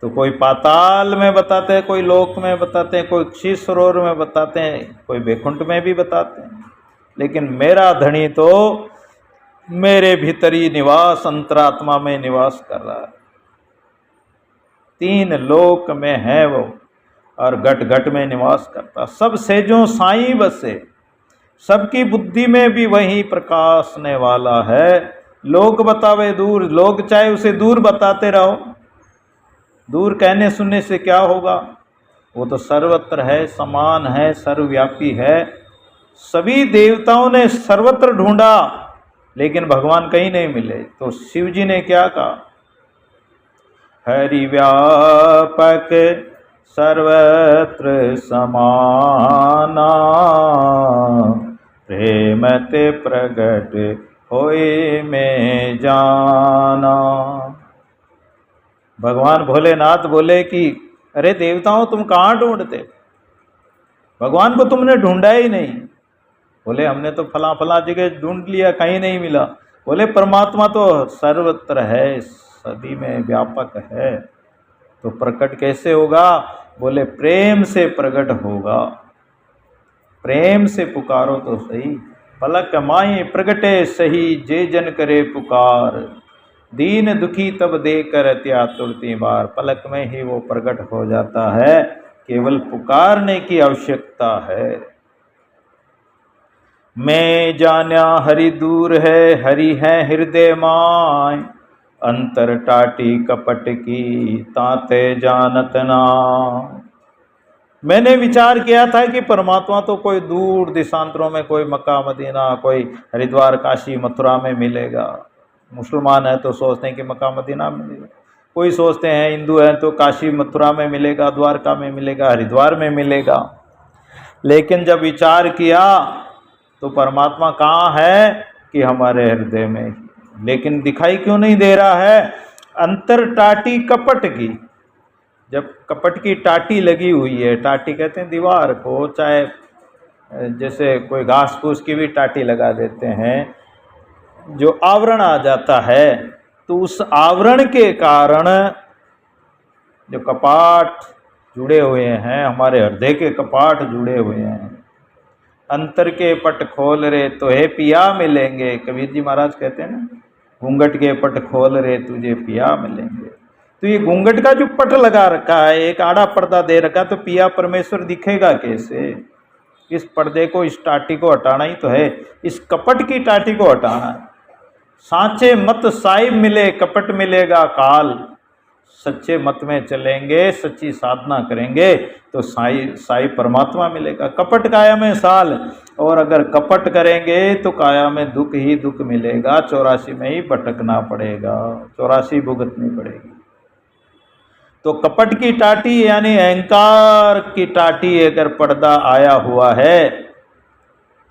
तो कोई पाताल में बताते हैं, कोई लोक में बताते हैं, कोई क्षीर सरोवर में बताते हैं, कोई वैकुंठ में भी बताते हैं, लेकिन मेरा धनी तो मेरे भीतरी निवास, अंतरात्मा में निवास कर रहा है। 3 लोक में है वो और घट घट में निवास करता। सब से जो साईं बसे, सबकी बुद्धि में भी वही प्रकाशने वाला है। लोग बतावे दूर, लोग चाहे उसे दूर बताते रहो, दूर कहने सुनने से क्या होगा? वो तो सर्वत्र है, समान है, सर्वव्यापी है। सभी देवताओं ने सर्वत्र ढूंढा लेकिन भगवान कहीं नहीं मिले, तो शिव जी ने क्या कहा? हरि व्यापक सर्वत्र समाना, प्रेम ते प्रगट होए में जाना। भगवान भोलेनाथ बोले कि अरे देवताओं, तुम कहाँ ढूंढते? भगवान को तुमने ढूंढा ही नहीं। बोले हमने तो फला फला जगह ढूंढ लिया, कहीं नहीं मिला। बोले परमात्मा तो सर्वत्र है, सभी में व्यापक है, तो प्रकट कैसे होगा? बोले प्रेम से प्रकट होगा। प्रेम से पुकारो तो सही। पलक माई प्रगटे सही, जे जन करे पुकार, दीन दुखी तब दे कर त्या तुरती बार। पलक में ही वो प्रकट हो जाता है, केवल पुकारने की आवश्यकता है। मैं जान्या हरि दूर है, हरि है हृदय माय, अंतर टाटी कपट की ताते जानत ना। मैंने विचार किया था कि परमात्मा तो कोई दूर देशांतरों में, कोई मक्का मदीना, कोई हरिद्वार काशी मथुरा में मिलेगा। मुसलमान है तो सोचते हैं कि मक्का मदीना में मिलेगा, कोई सोचते हैं हिंदू हैं तो काशी मथुरा में मिलेगा, द्वारका में मिलेगा, हरिद्वार में मिलेगा। लेकिन जब विचार किया तो परमात्मा कहाँ है कि हमारे हृदय में। लेकिन दिखाई क्यों नहीं दे रहा है? अंतर टाटी कपट की, जब कपट की टाटी लगी हुई है, टाटी कहते हैं दीवार को, चाहे जैसे कोई घास फूस की भी टाटी लगा देते हैं, जो आवरण आ जाता है, तो उस आवरण के कारण जो कपाट जुड़े हुए हैं, हमारे हृदय के कपाट जुड़े हुए हैं। अंतर के पट खोल रे तो हे पिया मिलेंगे, कबीर जी महाराज कहते हैं ना, घूंघट के पट खोल रे तुझे पिया मिलेंगे। तो ये घूंघट का जो पट लगा रखा है, एक आड़ा पर्दा दे रखा, तो पिया परमेश्वर दिखेगा कैसे? इस पर्दे को, इस टाटी को हटाना ही तो है, इस कपट की टाटी को हटाना है। सांचे मत साहिब मिले कपट मिलेगा काल, सच्चे मत में चलेंगे, सच्ची साधना करेंगे तो साई परमात्मा मिलेगा। कपट काया में साल, और अगर कपट करेंगे तो काया में दुख ही दुख मिलेगा, 84 में ही भटकना पड़ेगा, 84 भुगतनी पड़ेगी। तो कपट की टाटी यानी अहंकार की टाटी अगर पर्दा आया हुआ है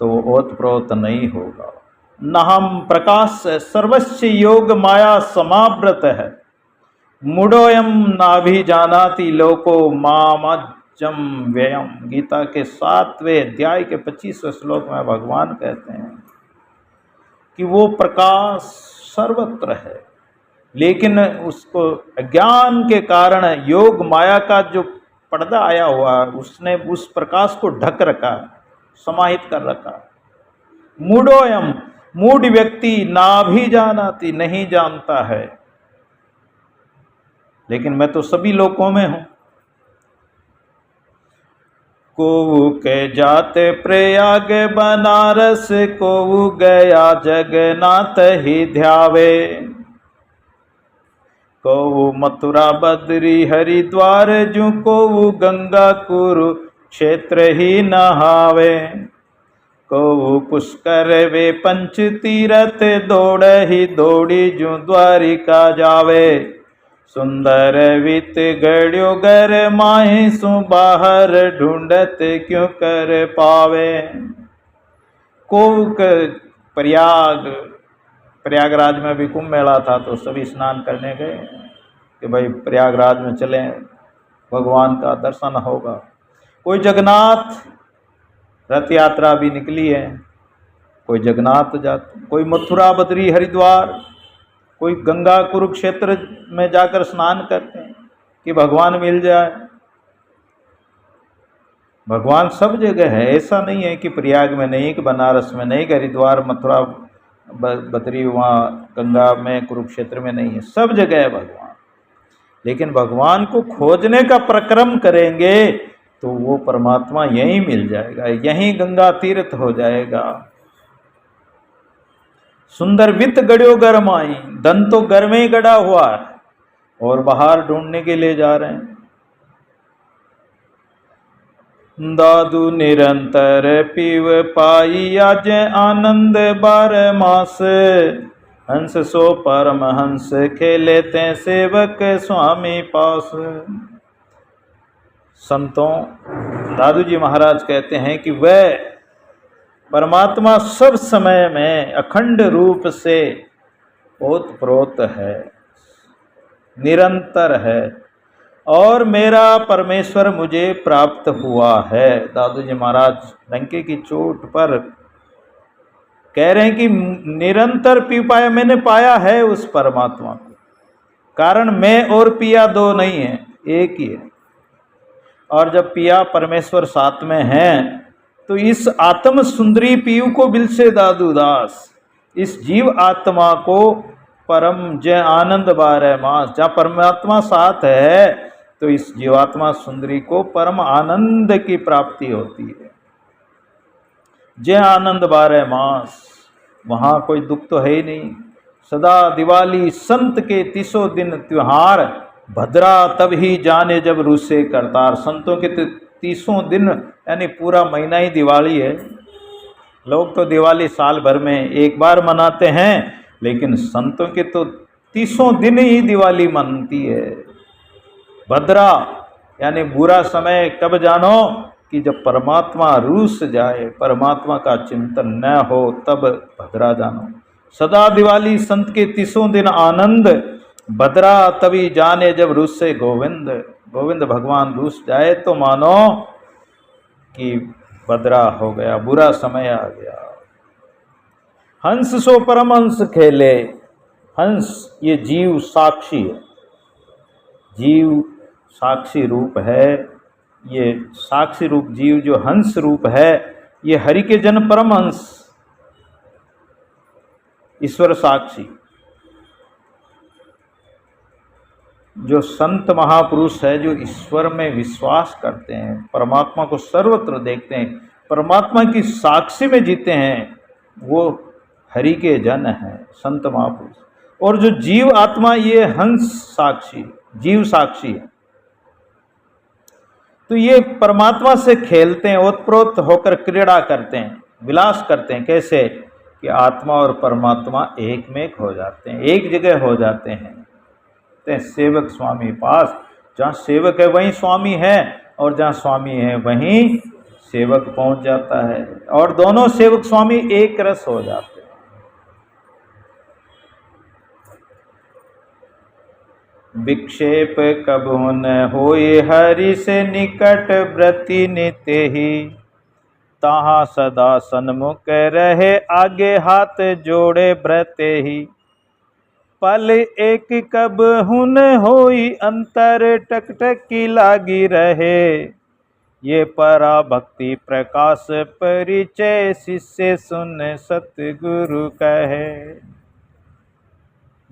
तो वो ओत प्रोत नहीं होगा। न हम प्रकाश सर्वस्व योग माया समाव्रत है, मुडोयम नाभि जानाति लोको मामज्जम व्ययम। गीता के 7वें अध्याय के 25वें श्लोक में भगवान कहते हैं कि वो प्रकाश सर्वत्र है, लेकिन उसको अज्ञान के कारण योग माया का जो पर्दा आया हुआ, उसने उस प्रकाश को ढक रखा, समाहित कर रखा। मूढ़ोयम, मूढ़ व्यक्ति नाभि जानाति, नहीं जानता है, लेकिन मैं तो सभी लोकों में हूं। को के जाते प्रयाग बनारस, को गया जगन्नाथ ही ध्यावे, को मथुरा बद्री हरिद्वार, जू को गंगा कुरुक्षेत्र ही नहावे, को पुष्कर वे पंच तीरथ, दौड़ ही दौड़ी जू द्वारिका जावे, सुंदर वित गड़्यो गर माही, सु बाहर ढूंढत क्यों कर पावे। को प्रयागराज में भी कुंभ मेला था, तो सभी स्नान करने गए कि भाई प्रयागराज में चलें, भगवान का दर्शन होगा। कोई जगन्नाथ रथ यात्रा भी निकली है, कोई जगन्नाथ जाते, कोई मथुरा बद्री हरिद्वार, कोई गंगा कुरुक्षेत्र में जाकर स्नान करते हैं कि भगवान मिल जाए। भगवान सब जगह है, ऐसा नहीं है कि प्रयाग में नहीं, कि बनारस में नहीं, कि हरिद्वार मथुरा बद्री वहाँ गंगा में कुरुक्षेत्र में नहीं है, सब जगह है भगवान। लेकिन भगवान को खोजने का प्रक्रम करेंगे तो वो परमात्मा यहीं मिल जाएगा, यहीं गंगा तीर्थ हो जाएगा। सुंदर वित्त गड़्यो गरमाई, धन तो घर में ही गड़ा हुआ है और बाहर ढूंढने के लिए जा रहे हैं। दादू निरंतर पीव पाई, आज आनंद 12 मास, हंस सो परम हंस खेले ते सेवक स्वामी पास। संतों, दादू जी महाराज कहते हैं कि वह परमात्मा सब समय में अखंड रूप से ओतप्रोत है, निरंतर है, और मेरा परमेश्वर मुझे प्राप्त हुआ है। दादू जी महाराज डंके की चोट पर कह रहे हैं कि निरंतर पी पाया, मैंने पाया है उस परमात्मा को। कारण मैं और पिया दो नहीं है, एक ही है। और जब पिया परमेश्वर साथ में हैं तो इस आत्म सुंदरी पीयू को बिलसे दादू दास, इस जीव आत्मा को परम जय आनंद 12 मास, जहाँ परमात्मा साथ है तो इस जीवात्मा सुंदरी को परम आनंद की प्राप्ति होती है। जय आनंद 12 मास, वहाँ कोई दुख तो है ही नहीं। सदा दिवाली संत के 30 दिन त्योहार, भद्रा तब ही जाने जब रूसे करतार। संतों के 30 दिन यानी पूरा महीना ही दिवाली है। लोग तो दिवाली साल भर में एक बार मनाते हैं, लेकिन संतों के तो 30 दिन ही दिवाली मनती है। भद्रा यानी बुरा समय कब जानो कि जब परमात्मा रूस जाए, परमात्मा का चिंतन न हो, तब भद्रा जानो। सदा दिवाली संत के 30 दिन आनंद, भद्रा तभी जाने जब रूस से गोविंद। गोविंद भगवान रूस जाए तो मानो कि भद्रा हो गया, बुरा समय आ गया। हंस सो परमहंस खेले, हंस ये जीव साक्षी है, जीव साक्षी रूप है। ये साक्षी रूप जीव जो हंस रूप है, ये हरि के जन परमहंस, ईश्वर साक्षी। जो संत महापुरुष है, जो ईश्वर में विश्वास करते हैं, परमात्मा को सर्वत्र देखते हैं, परमात्मा की साक्षी में जीते हैं, वो हरि के जन हैं, संत महापुरुष। और जो जीव आत्मा, ये हंस साक्षी, जीव साक्षी है। तो ये परमात्मा से खेलते हैं, ओतप्रोत होकर क्रीड़ा करते हैं, विलास करते हैं। कैसे कि आत्मा और परमात्मा एक में हो जाते हैं, एक जगह हो जाते हैं। सेवक स्वामी पास, जहाँ सेवक है वहीं स्वामी है, और जहाँ स्वामी है वहीं सेवक पहुंच जाता है, और दोनों सेवक स्वामी एक रस हो जाते हैं। विक्षेप कबहु न होए हरि से निकट, व्रति नित्य ही ताहा सदा सन्मुख रहे, आगे हाथ जोड़े व्रते ही। पल एक कबहु न होई अंतर, टकटकी लागी रहे, ये परा भक्ति प्रकाश परिचय, शिष्य सुन सतगुरु कहे।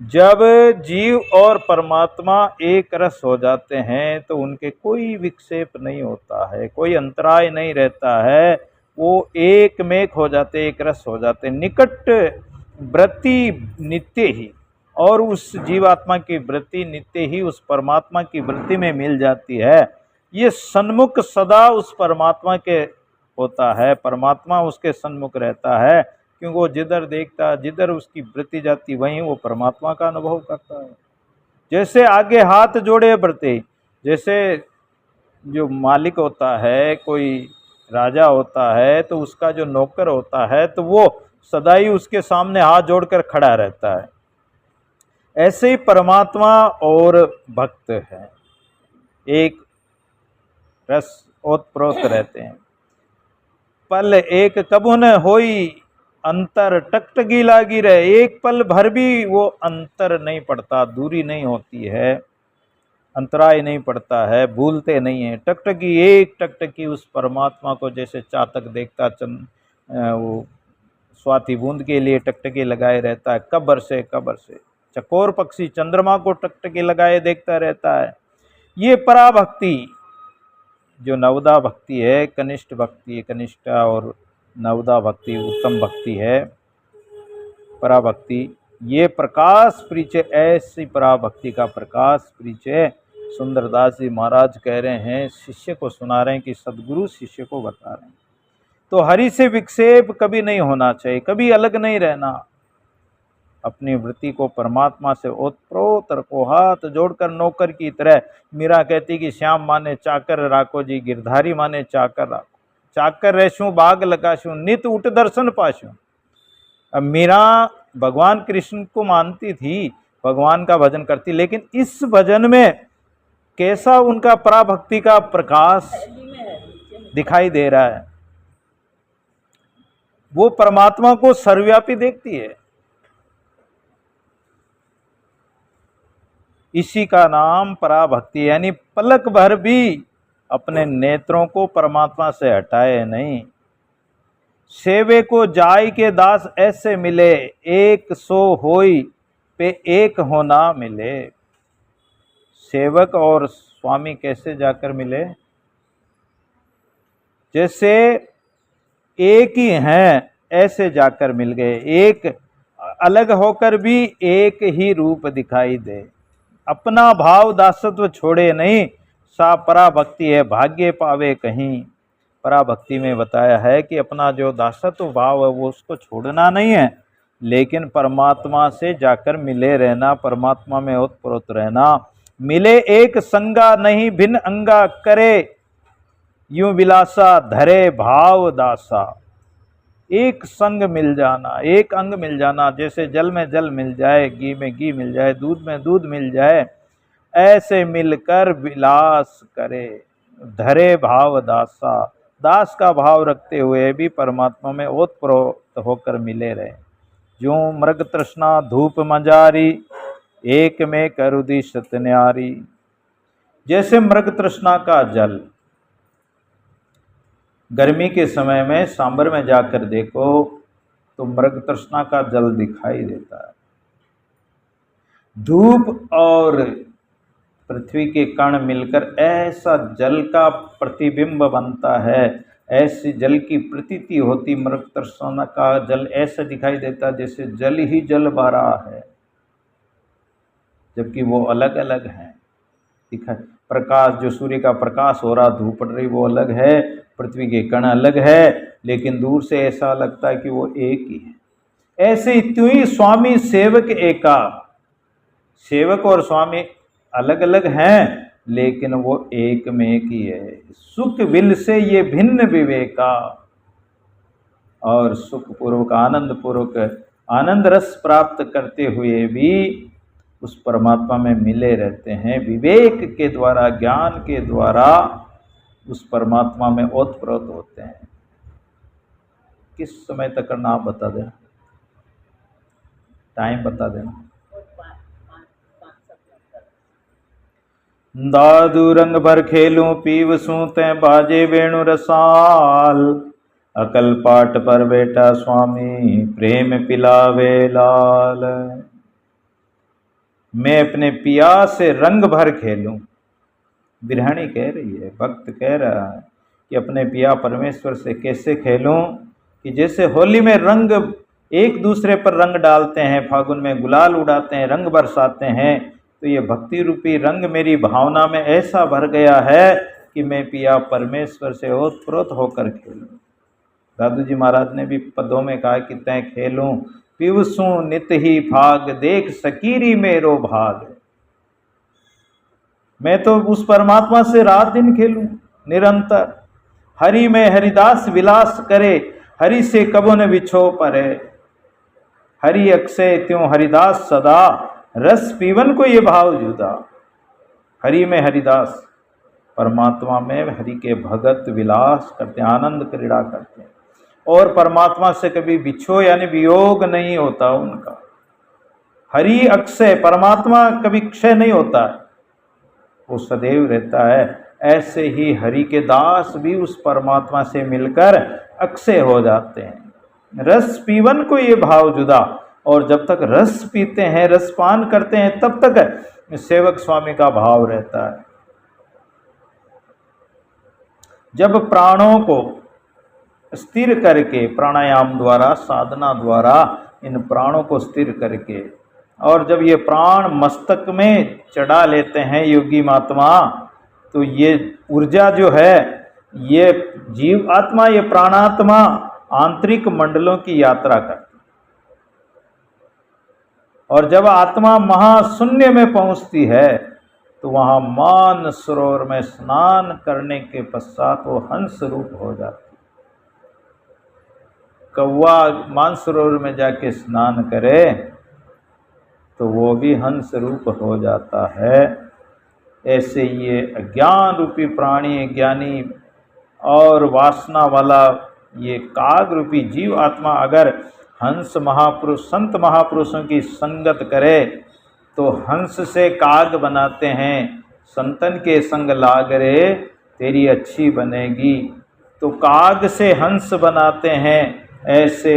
जब जीव और परमात्मा एक रस हो जाते हैं तो उनके कोई विक्षेप नहीं होता है, कोई अंतराय नहीं रहता है, वो एक मेक हो जाते, एक रस हो जाते, निकट वृत्ति नित्य ही। और उस जीवात्मा की वृत्ति नित्य ही उस परमात्मा की वृत्ति में मिल जाती है। ये सन्मुख सदा उस परमात्मा के होता है, परमात्मा उसके सन्मुख रहता है, क्योंकि वो जिधर देखता, जिधर उसकी वृत्ति जाती, वहीं वो परमात्मा का अनुभव करता है। जैसे आगे हाथ जोड़े व्रते, जैसे जो मालिक होता है, कोई राजा होता है, तो उसका जो नौकर होता है, तो वो सदा ही उसके सामने हाथ जोड़कर खड़ा रहता है। ऐसे ही परमात्मा और भक्त है, एक रस ओतप्रोत रहते हैं। पल एक कबहु न होई अंतर, टकटकी लागी रहे, एक पल भर भी वो अंतर नहीं पड़ता, दूरी नहीं होती है, अंतराय नहीं पड़ता है, भूलते नहीं है। टकटकी, एक टकटकी उस परमात्मा को, जैसे चातक देखता वो स्वाति बूंद के लिए टकटकी लगाए रहता है, कब्र से कब्र से। चकोर पक्षी चंद्रमा को टकटकी लगाए देखता रहता है। ये पराभक्ति जो नवदा भक्ति है, कनिष्ठ भक्ति, कनिष्ठा और नवदा भक्ति उत्तम भक्ति है, पराभक्ति, ये प्रकाश परिचय, ऐसी पराभक्ति का प्रकाश परिचय सुंदरदास जी महाराज कह रहे हैं, शिष्य को सुना रहे हैं कि सदगुरु शिष्य को बता रहे हैं। तो हरि से विक्षेप कभी नहीं होना चाहिए, कभी अलग नहीं रहना। अपनी वृत्ति को परमात्मा से ओतप्रोत रखो, हाथ जोड़कर नौकर की तरह। मीरा कहती कि श्याम माने चाकर राखो जी, गिरधारी माने चाकर राखो। चाकर रहशु बाग लगाशु, नित उठ दर्शन पाशु। अब मीरा भगवान कृष्ण को मानती थी, भगवान का भजन करती, लेकिन इस भजन में कैसा उनका पराभक्ति का प्रकाश दिखाई दे रहा है। वो परमात्मा को सर्वव्यापी देखती है। इसी का नाम पराभक्ति, यानी पलक भर भी अपने नेत्रों को परमात्मा से हटाए नहीं। सेवे को जाय के दास ऐसे मिले, एक सो होई पे एक होना मिले। सेवक और स्वामी कैसे जाकर मिले? जैसे एक ही हैं ऐसे जाकर मिल गए, एक अलग होकर भी एक ही रूप दिखाई दे। अपना भाव दासत्व छोड़े नहीं, सा पराभक्ति है, भाग्य पावे कहीं। पराभक्ति में बताया है कि अपना जो दासत्व भाव है वो उसको छोड़ना नहीं है, लेकिन परमात्मा से जाकर मिले रहना, परमात्मा में ओतप्रोत रहना। मिले एक संगा नहीं भिन्न अंगा करे, यूं विलासा धरे भाव दासा। एक संग मिल जाना, एक अंग मिल जाना, जैसे जल में जल मिल जाए, घी में घी मिल जाए, दूध में दूध मिल जाए, ऐसे मिलकर विलास करे, धरे भाव दासा। दास का भाव रखते हुए भी परमात्मा में ओतप्रोत होकर मिले रहे। जो मृग तृष्णा धूप मंजारी, एक में करुदी सतन्यारी। जैसे मृग तृष्णा का जल, गर्मी के समय में सांबर में जाकर देखो तो मृग तृष्णा का जल दिखाई देता है। धूप और पृथ्वी के कण मिलकर ऐसा जल का प्रतिबिंब बनता है, ऐसी जल की प्रतीति होती। मृग तृष्णा का जल ऐसा दिखाई देता जैसे जल ही जल बह रहा है, जबकि वो अलग अलग हैं। दिखाई प्रकाश, जो सूर्य का प्रकाश हो रहा, धूप पड़ रही, वो अलग है, पृथ्वी के कण अलग है, लेकिन दूर से ऐसा लगता है कि वो एक ही है। ऐसे त्यों ही स्वामी सेवक एका, सेवक और स्वामी अलग अलग हैं, लेकिन वो एक में एक ही है। सुख विल से ये भिन्न विवेका, और सुख पूर्वक आनंद पूर्वक आनंद रस प्राप्त करते हुए भी उस परमात्मा में मिले रहते हैं। विवेक के द्वारा, ज्ञान के द्वारा उस परमात्मा में ओतप्रोत होते हैं। किस समय तक करना आप बता देना, टाइम बता देना। दादू रंग भर खेलूं पीवसूं तैं बाजे वेणु रसाल, अकल पाट पर बेटा स्वामी प्रेम पिलावे लाल। मैं अपने पिया से रंग भर खेलूं, बिरहानी कह रही है, भक्त कह रहा है कि अपने पिया परमेश्वर से कैसे खेलूं, कि जैसे होली में रंग एक दूसरे पर रंग डालते हैं, फागुन में गुलाल उड़ाते हैं, रंग बरसाते हैं, तो ये भक्ति रूपी रंग मेरी भावना में ऐसा भर गया है कि मैं पिया परमेश्वर से ओतप्रोत होकर खेलूं। दादू जी महाराज ने भी पदों में कहा कि तै खेलूं पिवसूं नित ही भाग, देख सकीरी मेरो भाग। मैं तो उस परमात्मा से रात दिन खेलूं निरंतर। हरि में हरिदास विलास करे, हरि से कबो न बिछो परे। हरि अक्षय त्यों हरिदास सदा, रस पीवन को ये भाव जुदा। हरि में हरिदास, परमात्मा में हरि के भगत विलास करते, आनंद क्रीड़ा करते हैं, और परमात्मा से कभी बिछो यानी वियोग नहीं होता उनका। हरि अक्षय, परमात्मा कभी क्षय नहीं होता, वो सदैव रहता है। ऐसे ही हरि के दास भी उस परमात्मा से मिलकर अक्षय हो जाते हैं। रस पीवन को ये भाव जुदा, और जब तक रस पीते हैं, रसपान करते हैं, तब तक सेवक स्वामी का भाव रहता है। जब प्राणों को स्थिर करके, प्राणायाम द्वारा, साधना द्वारा इन प्राणों को स्थिर करके, और जब ये प्राण मस्तक में चढ़ा लेते हैं योगी महात्मा, तो ये ऊर्जा जो है, ये जीव आत्मा, ये प्राणात्मा आंतरिक मंडलों की यात्रा करती। और जब आत्मा महाशून्य में पहुंचती है, तो वहां मान सरोवर में स्नान करने के पश्चात वो हंस रूप हो जाती। कौवा मानसरोवर में जाके स्नान करे तो वो भी हंस रूप हो जाता है। ऐसे ये अज्ञान रूपी प्राणी, ज्ञानी और वासना वाला ये काग रूपी जीव आत्मा अगर हंस महापुरुष, संत महापुरुषों की संगत करे तो हंस से काग बनाते हैं। संतन के संग लाग रे तेरी अच्छी बनेगी, तो काग से हंस बनाते हैं। ऐसे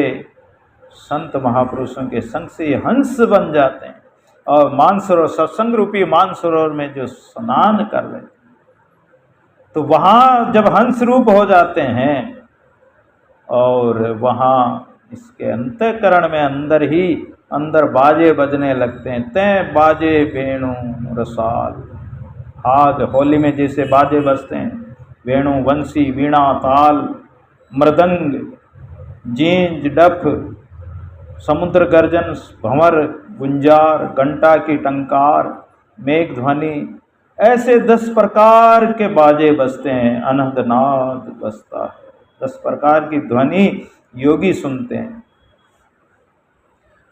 संत महापुरुषों के संग से हंस बन जाते हैं और मानसरोवर, सत्संग रूपी मानसरोवर में जो स्नान कर लेते हैं, तो वहाँ जब हंस रूप हो जाते हैं और वहाँ इसके अंतःकरण में अंदर ही अंदर बाजे बजने लगते हैं। तैं बाजे वेणु रसाल, आग। होली में जैसे बाजे बजते हैं, वेणु, बंसी, वीणा, ताल, मृदंग, जींज, डफ, समुद्र गर्जन, भंवर, गुंजार, घंटा की टंकार, मेघ ध्वनि, ऐसे 10 प्रकार के बाजे बजते हैं, अनहद नाद बजता है। 10 प्रकार की ध्वनि योगी सुनते हैं।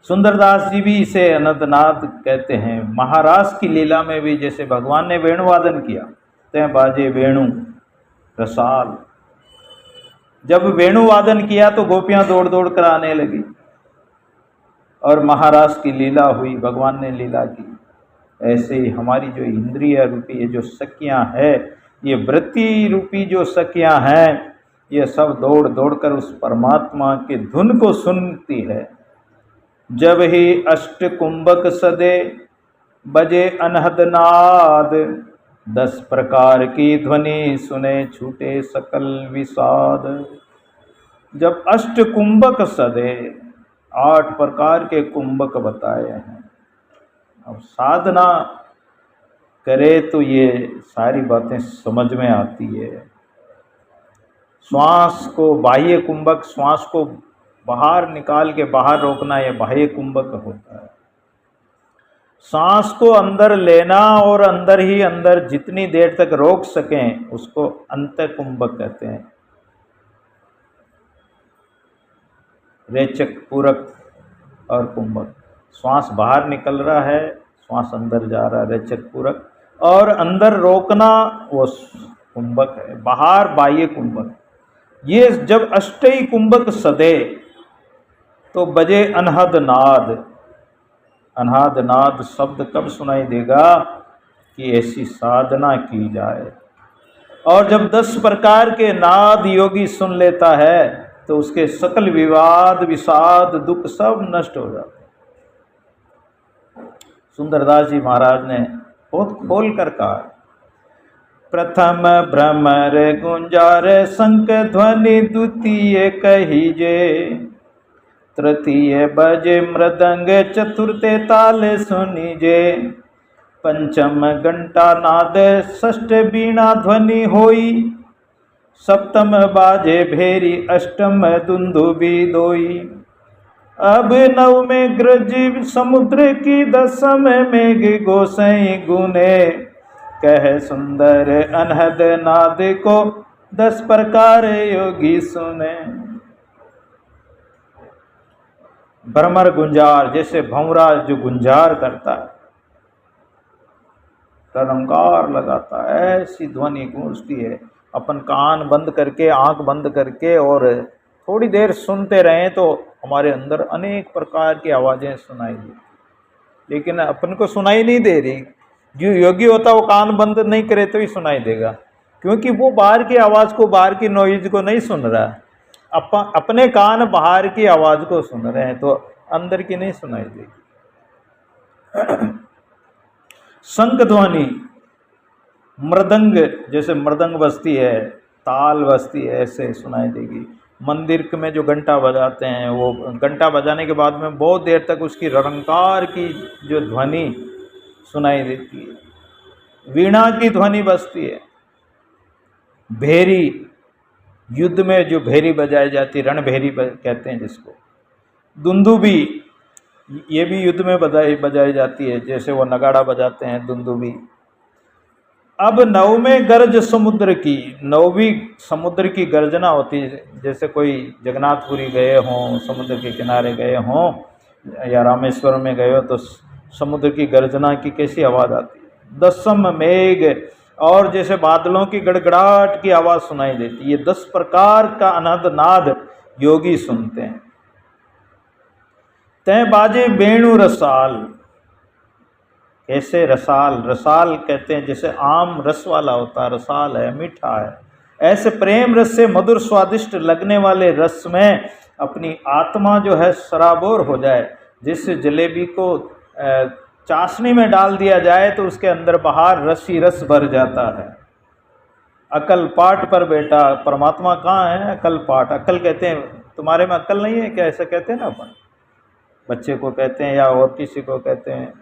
सुंदरदास जी भी इसे अनंतनाद कहते हैं। महाराज की लीला में भी जैसे भगवान ने वेणुवादन किया, ते बाजे वेणु रसाल। जब वेणुवादन किया तो गोपियां दौड़ दौड़ कर आने लगी और महाराज की लीला हुई, भगवान ने लीला की। ऐसे ही हमारी जो इंद्रिय रूपी ये जो सखियां है, ये वृत्ति रूपी जो सखियां हैं, ये सब दौड़ दौड़ कर उस परमात्मा की धुन को सुनती है। जब ही अष्ट कुंभक सदे बजे अनहद नाद, 10 प्रकार की ध्वनि सुने छूटे सकल विषाद। जब अष्ट कुंभक सदे, 8 प्रकार के कुंभक बताए हैं। अब साधना करे तो ये सारी बातें समझ में आती है। श्वास को बाह्य कुंभक, श्वास को बाहर निकाल के बाहर रोकना, ये बाह्य कुंभक होता है। सांस को अंदर लेना और अंदर ही अंदर जितनी देर तक रोक सकें उसको अंत कुंभक कहते हैं। रेचक, पूरक और कुंभक। श्वास बाहर निकल रहा है, श्वास अंदर जा रहा है, रेचक, पूरक, और अंदर रोकना वो कुंभक है, बाहर बाह्य कुंभक। ये जब अष्टई कुंभक सदे तो बजे अनहद नाद। अनहद नाद शब्द कब सुनाई देगा कि ऐसी साधना की जाए। और जब 10 प्रकार के नाद योगी सुन लेता है तो उसके सकल विवाद, विषाद, दुख सब नष्ट हो जाते हैं। सुंदरदास जी महाराज ने बहुत खोल कर कहा, प्रथम भ्रमर गुंजार शंख ध्वनि, द्वितीय कहिजे, तृतीय बजे मृदंग, चतुर्थे ताल सुनिजे, पंचम घंटा नाद, षष्ठ वीणा ध्वनि होई, सप्तम बाजे भेरी, अष्टम दुंदुबी दोई। अब नवमें ग्रज समुद्र की, दसम मेघ गोसाई गुने, कह सुंदर अनहद नाद को 10 प्रकार योगी सुने। भ्रमर गुंजार, जैसे भंवरा जो गुंजार करता है, टंकार लगाता है, ऐसी ध्वनि गूंजती है। अपन कान बंद करके, आंख बंद करके और थोड़ी देर सुनते रहें तो हमारे अंदर अनेक प्रकार की आवाज़ें सुनाई देती, लेकिन अपन को सुनाई नहीं दे रही। जो योगी होता है वो कान बंद नहीं करे तो ही सुनाई देगा, क्योंकि वो बाहर की आवाज़ को, बाहर की नॉइज को नहीं सुन रहा है। अपने कान बाहर की आवाज़ को सुन रहे हैं तो अंदर की नहीं सुनाई देगी। शंख ध्वनि, मृदंग, जैसे मृदंग बजती है, ताल बजती है, ऐसे सुनाई देगी। मंदिर में जो घंटा बजाते हैं, वो घंटा बजाने के बाद में बहुत देर तक उसकी रंकार की जो ध्वनि सुनाई देती है। वीणा की ध्वनि बजती है। भेरी, युद्ध में जो भेरी बजाई जाती है, रणभेरी कहते हैं जिसको। दुंदुबी, ये भी युद्ध में बजाई जाती है, जैसे वो नगाड़ा बजाते हैं, दुंदुबी। अब नवमें गर्ज समुद्र की, 9वीं समुद्र की गर्जना होती है। जैसे कोई जगन्नाथपुरी गए हों, समुद्र के किनारे गए हों, या रामेश्वर में गए हो तो समुद्र की गर्जना की कैसी आवाज़ आती है। 10म मेघ, और जैसे बादलों की गड़गड़ाहट की आवाज़ सुनाई देती है। ये 10 प्रकार का अनहद नाद योगी सुनते हैं। तय बाजे वेणु रसाल, ऐसे रसाल, रसाल कहते हैं जैसे आम रस वाला होता है, रसाल है, मीठा है। ऐसे प्रेम रस से मधुर स्वादिष्ट लगने वाले रस में अपनी आत्मा जो है सराबोर हो जाए। जिस जलेबी को चाशनी में डाल दिया जाए तो उसके अंदर बाहर रस ही रस भर जाता है। अकल पाट पर बेटा, परमात्मा कहाँ है? अकल पाट। अकल कहते हैं तुम्हारे में अकल नहीं है क्या, ऐसा कहते हैं ना अपन, बच्चे को कहते हैं या और किसी को कहते हैं।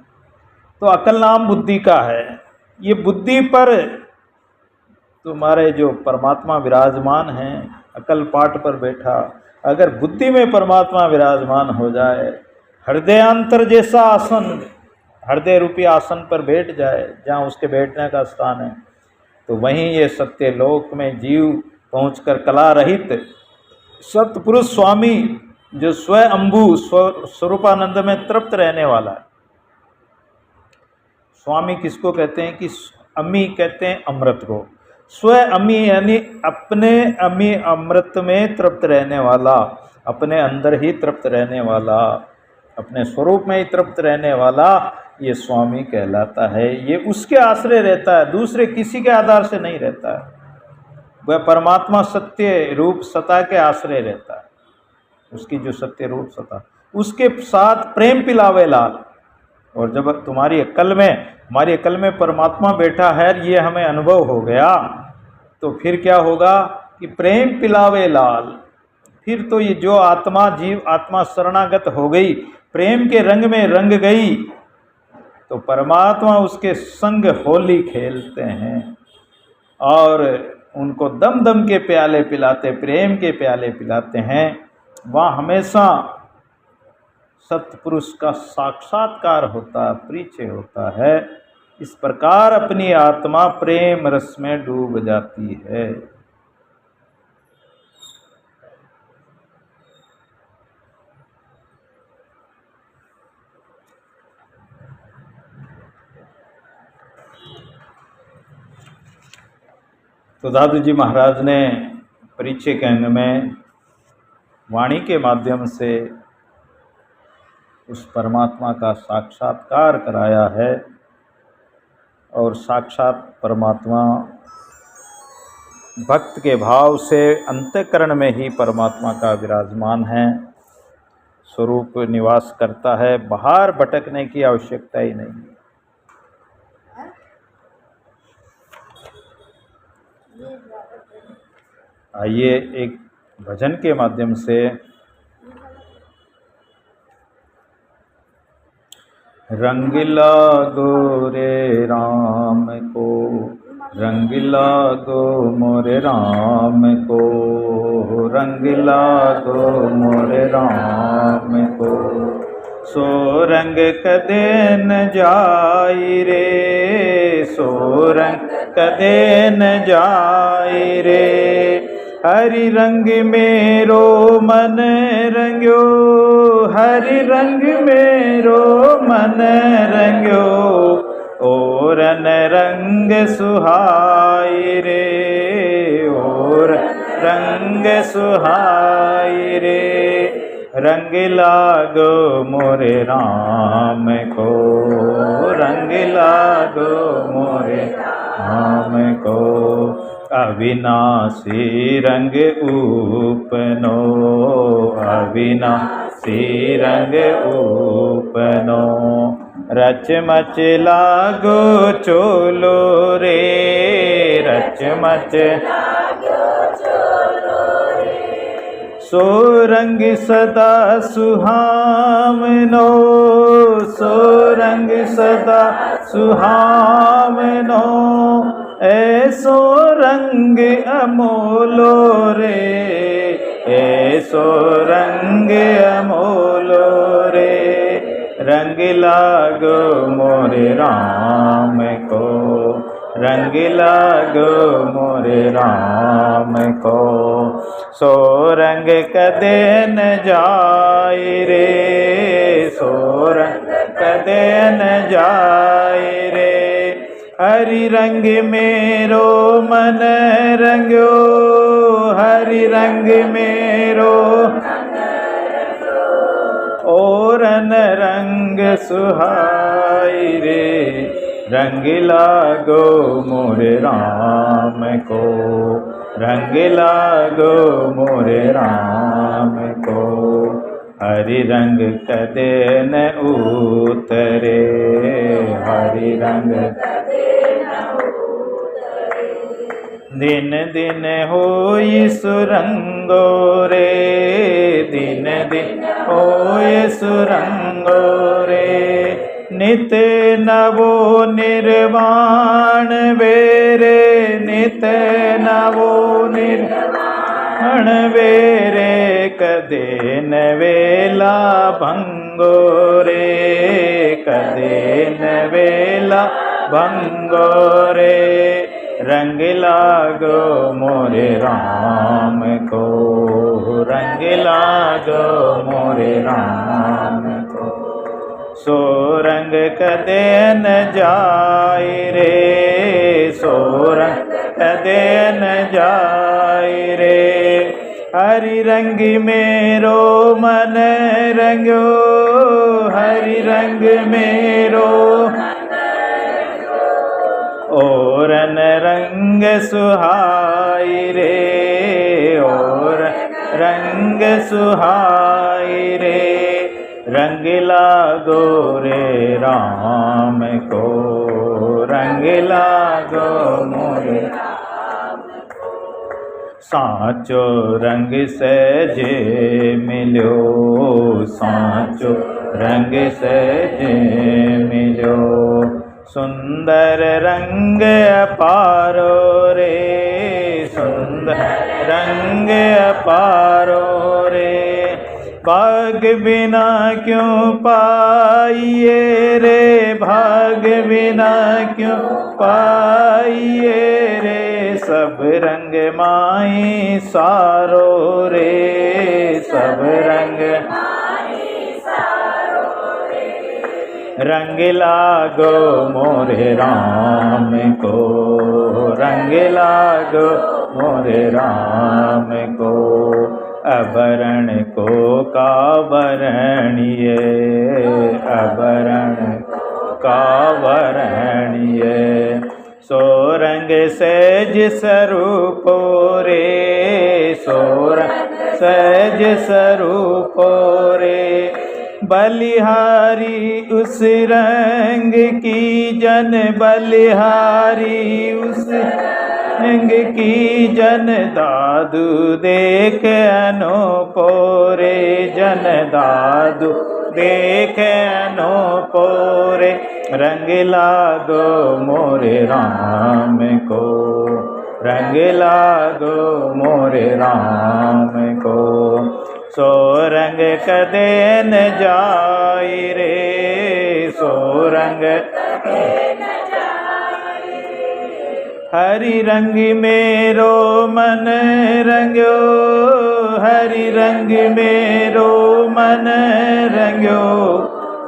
तो अकल नाम बुद्धि का है। ये बुद्धि पर तुम्हारे जो परमात्मा विराजमान हैं, अकल पाठ पर बैठा, अगर बुद्धि में परमात्मा विराजमान हो जाए, हृदयांतर जैसा आसन, हृदय रूपी आसन पर बैठ जाए जहाँ उसके बैठने का स्थान है, तो वहीं ये सत्य लोक में जीव पहुंचकर कला रहित सतपुरुष स्वामी जो स्वयंभू स्वरूपानंद में तृप्त रहने वाला है। स्वामी किसको कहते हैं कि अमी कहते हैं अमृत को, स्व अमी यानी अपने अमी अमृत में तृप्त रहने वाला, अपने अंदर ही तृप्त रहने वाला, अपने स्वरूप में ही तृप्त रहने वाला, ये स्वामी कहलाता है। ये उसके आश्रय रहता है, दूसरे किसी के आधार से नहीं रहता है। वह परमात्मा सत्य रूप सत्ता के आश्रय रहता है, उसकी जो सत्य रूप सत्ता, उसके साथ प्रेम पिलावे लाल। और जब तुम्हारी अक्ल में, हमारी अक्ल में परमात्मा बैठा है, ये हमें अनुभव हो गया, तो फिर क्या होगा कि प्रेम पिलावे लाल। फिर तो ये जो आत्मा, जीव आत्मा शरणागत हो गई, प्रेम के रंग में रंग गई, तो परमात्मा उसके संग होली खेलते हैं और उनको दम दम के प्याले पिलाते, प्रेम के प्याले पिलाते हैं। वहाँ हमेशा सत्पुरुष का साक्षात्कार होता, परिचय होता है। इस प्रकार अपनी आत्मा प्रेम रस में डूब जाती है। तो दादू जी महाराज ने परिचय के अंग में वाणी के माध्यम से उस परमात्मा का साक्षात्कार कराया है और साक्षात परमात्मा भक्त के भाव से अंतःकरण में ही परमात्मा का विराजमान है, स्वरूप निवास करता है, बाहर भटकने की आवश्यकता ही नहीं। आइए एक भजन के माध्यम से रंग लागो रे राम को, रंग लागो मोरे राम को, रंग लागो मोरे राम को, सो रंग कदे न जाई रे, सो रंग कदे न जाई रे, हरि रंग मेरो मन रंग्यो, हरि रंग मेरो मन रंग्यो, ओरन रंग सुहाई रे, ओर रंग सुहाई रे, रंग लागो मोरे राम को, रंग लागो मोरे राम को, अविनाशी रंग उपनो, अविनाशी रंग उपनो, रच मच लागो चोलो रे, रच मच सो रंग सदा सुहावनो, सो रंग सदा सुहावनो, ऐसो रंग अमोलो रे, ऐसो रंग अमोलो रे, रंग लागो मोरे राम को, रंग लागो मोरे राम को, सो रंग कदे न जाए रे, सो रंग कदे न जाए रे, हरि रंग मेरो मन रंग्यो, हरि रंग मेरो ओरन रंग सुहाई रे, रंग लागो मोरे राम को, रंग लागो मोरे राम को, हरि रंग कदे न उतरे, हरि रंग दिन दिन होई सुरंगो रे, दिन दिन होई सुरंगो रे, नित नवो निर्वाण वेरे, नित नवो निर्वाण वेरे, कदे न वेला भंगो रे, कदे न वेला भंगो रे। रंग लागो मोरे राम को, रंग लागो मोरे राम को। सो रंग कदे न जाय रे, सो रंग कदे न जाय रे। हरि रंग मेरो मन रंग्यो, हरि रंग मेरो ओरन रंग सुहाय रे, और रंग सुहाय रे। रंग लागो रे राम को, रंग लागो मोरे साचो रंग सहजे मिलो, साचो रंग सहजे मिलो। सुंदर रंग अपारो रे, सुंदर रंग अपारो रे। भाग बिना क्यों पाइए रे, भाग बिना क्यों पाइए रे। सब रंग माई सारो रे, सब रंग रंग लागो मोरे राम को, रंग लागो मोरे राम को। अभरण को कावरणिए, अभरण कावरणिए। सो रंग सहज स्वरूपो रे, सो रंग सहज स्वरूपो रे। बलिहारी उस रंग की जन, बलिहारी उस रंग की जन। दादू देख अनूपो रे, जन दादू देख अनूपो रे। रंग लागो मोरे राम को, रंग लागो मोरे राम को। सो रंग कदे न जाय रे, सो रंग हरि रंग मेरो मन रंग्यो, हरि रंग मेरो मन रंग्यो।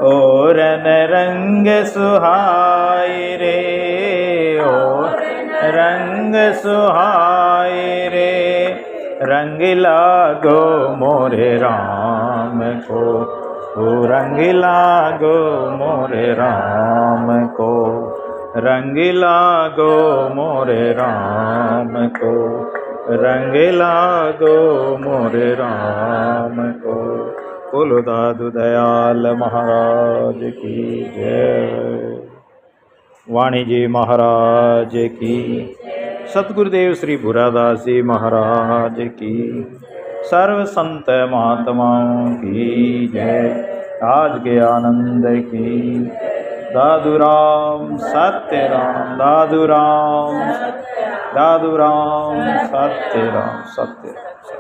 ओरन रंग सुहाय रे, और रंग सुहाय रे। रंग लागो मोरे राम को, रंग लागो मोरे राम को। रंग लागो मोरे राम को, रंग लागो मोरे राम को। बोलो दादू दयाल महाराज की जय। वाणी जी महाराज की, सतगुरुदेव श्री भूरादास जी महाराज की, सर्व संत महात्माओं की जय। आज के आनंद की। दादू राम सत्य राम, दादू राम, दादू राम सत्य राम, सत्य राम।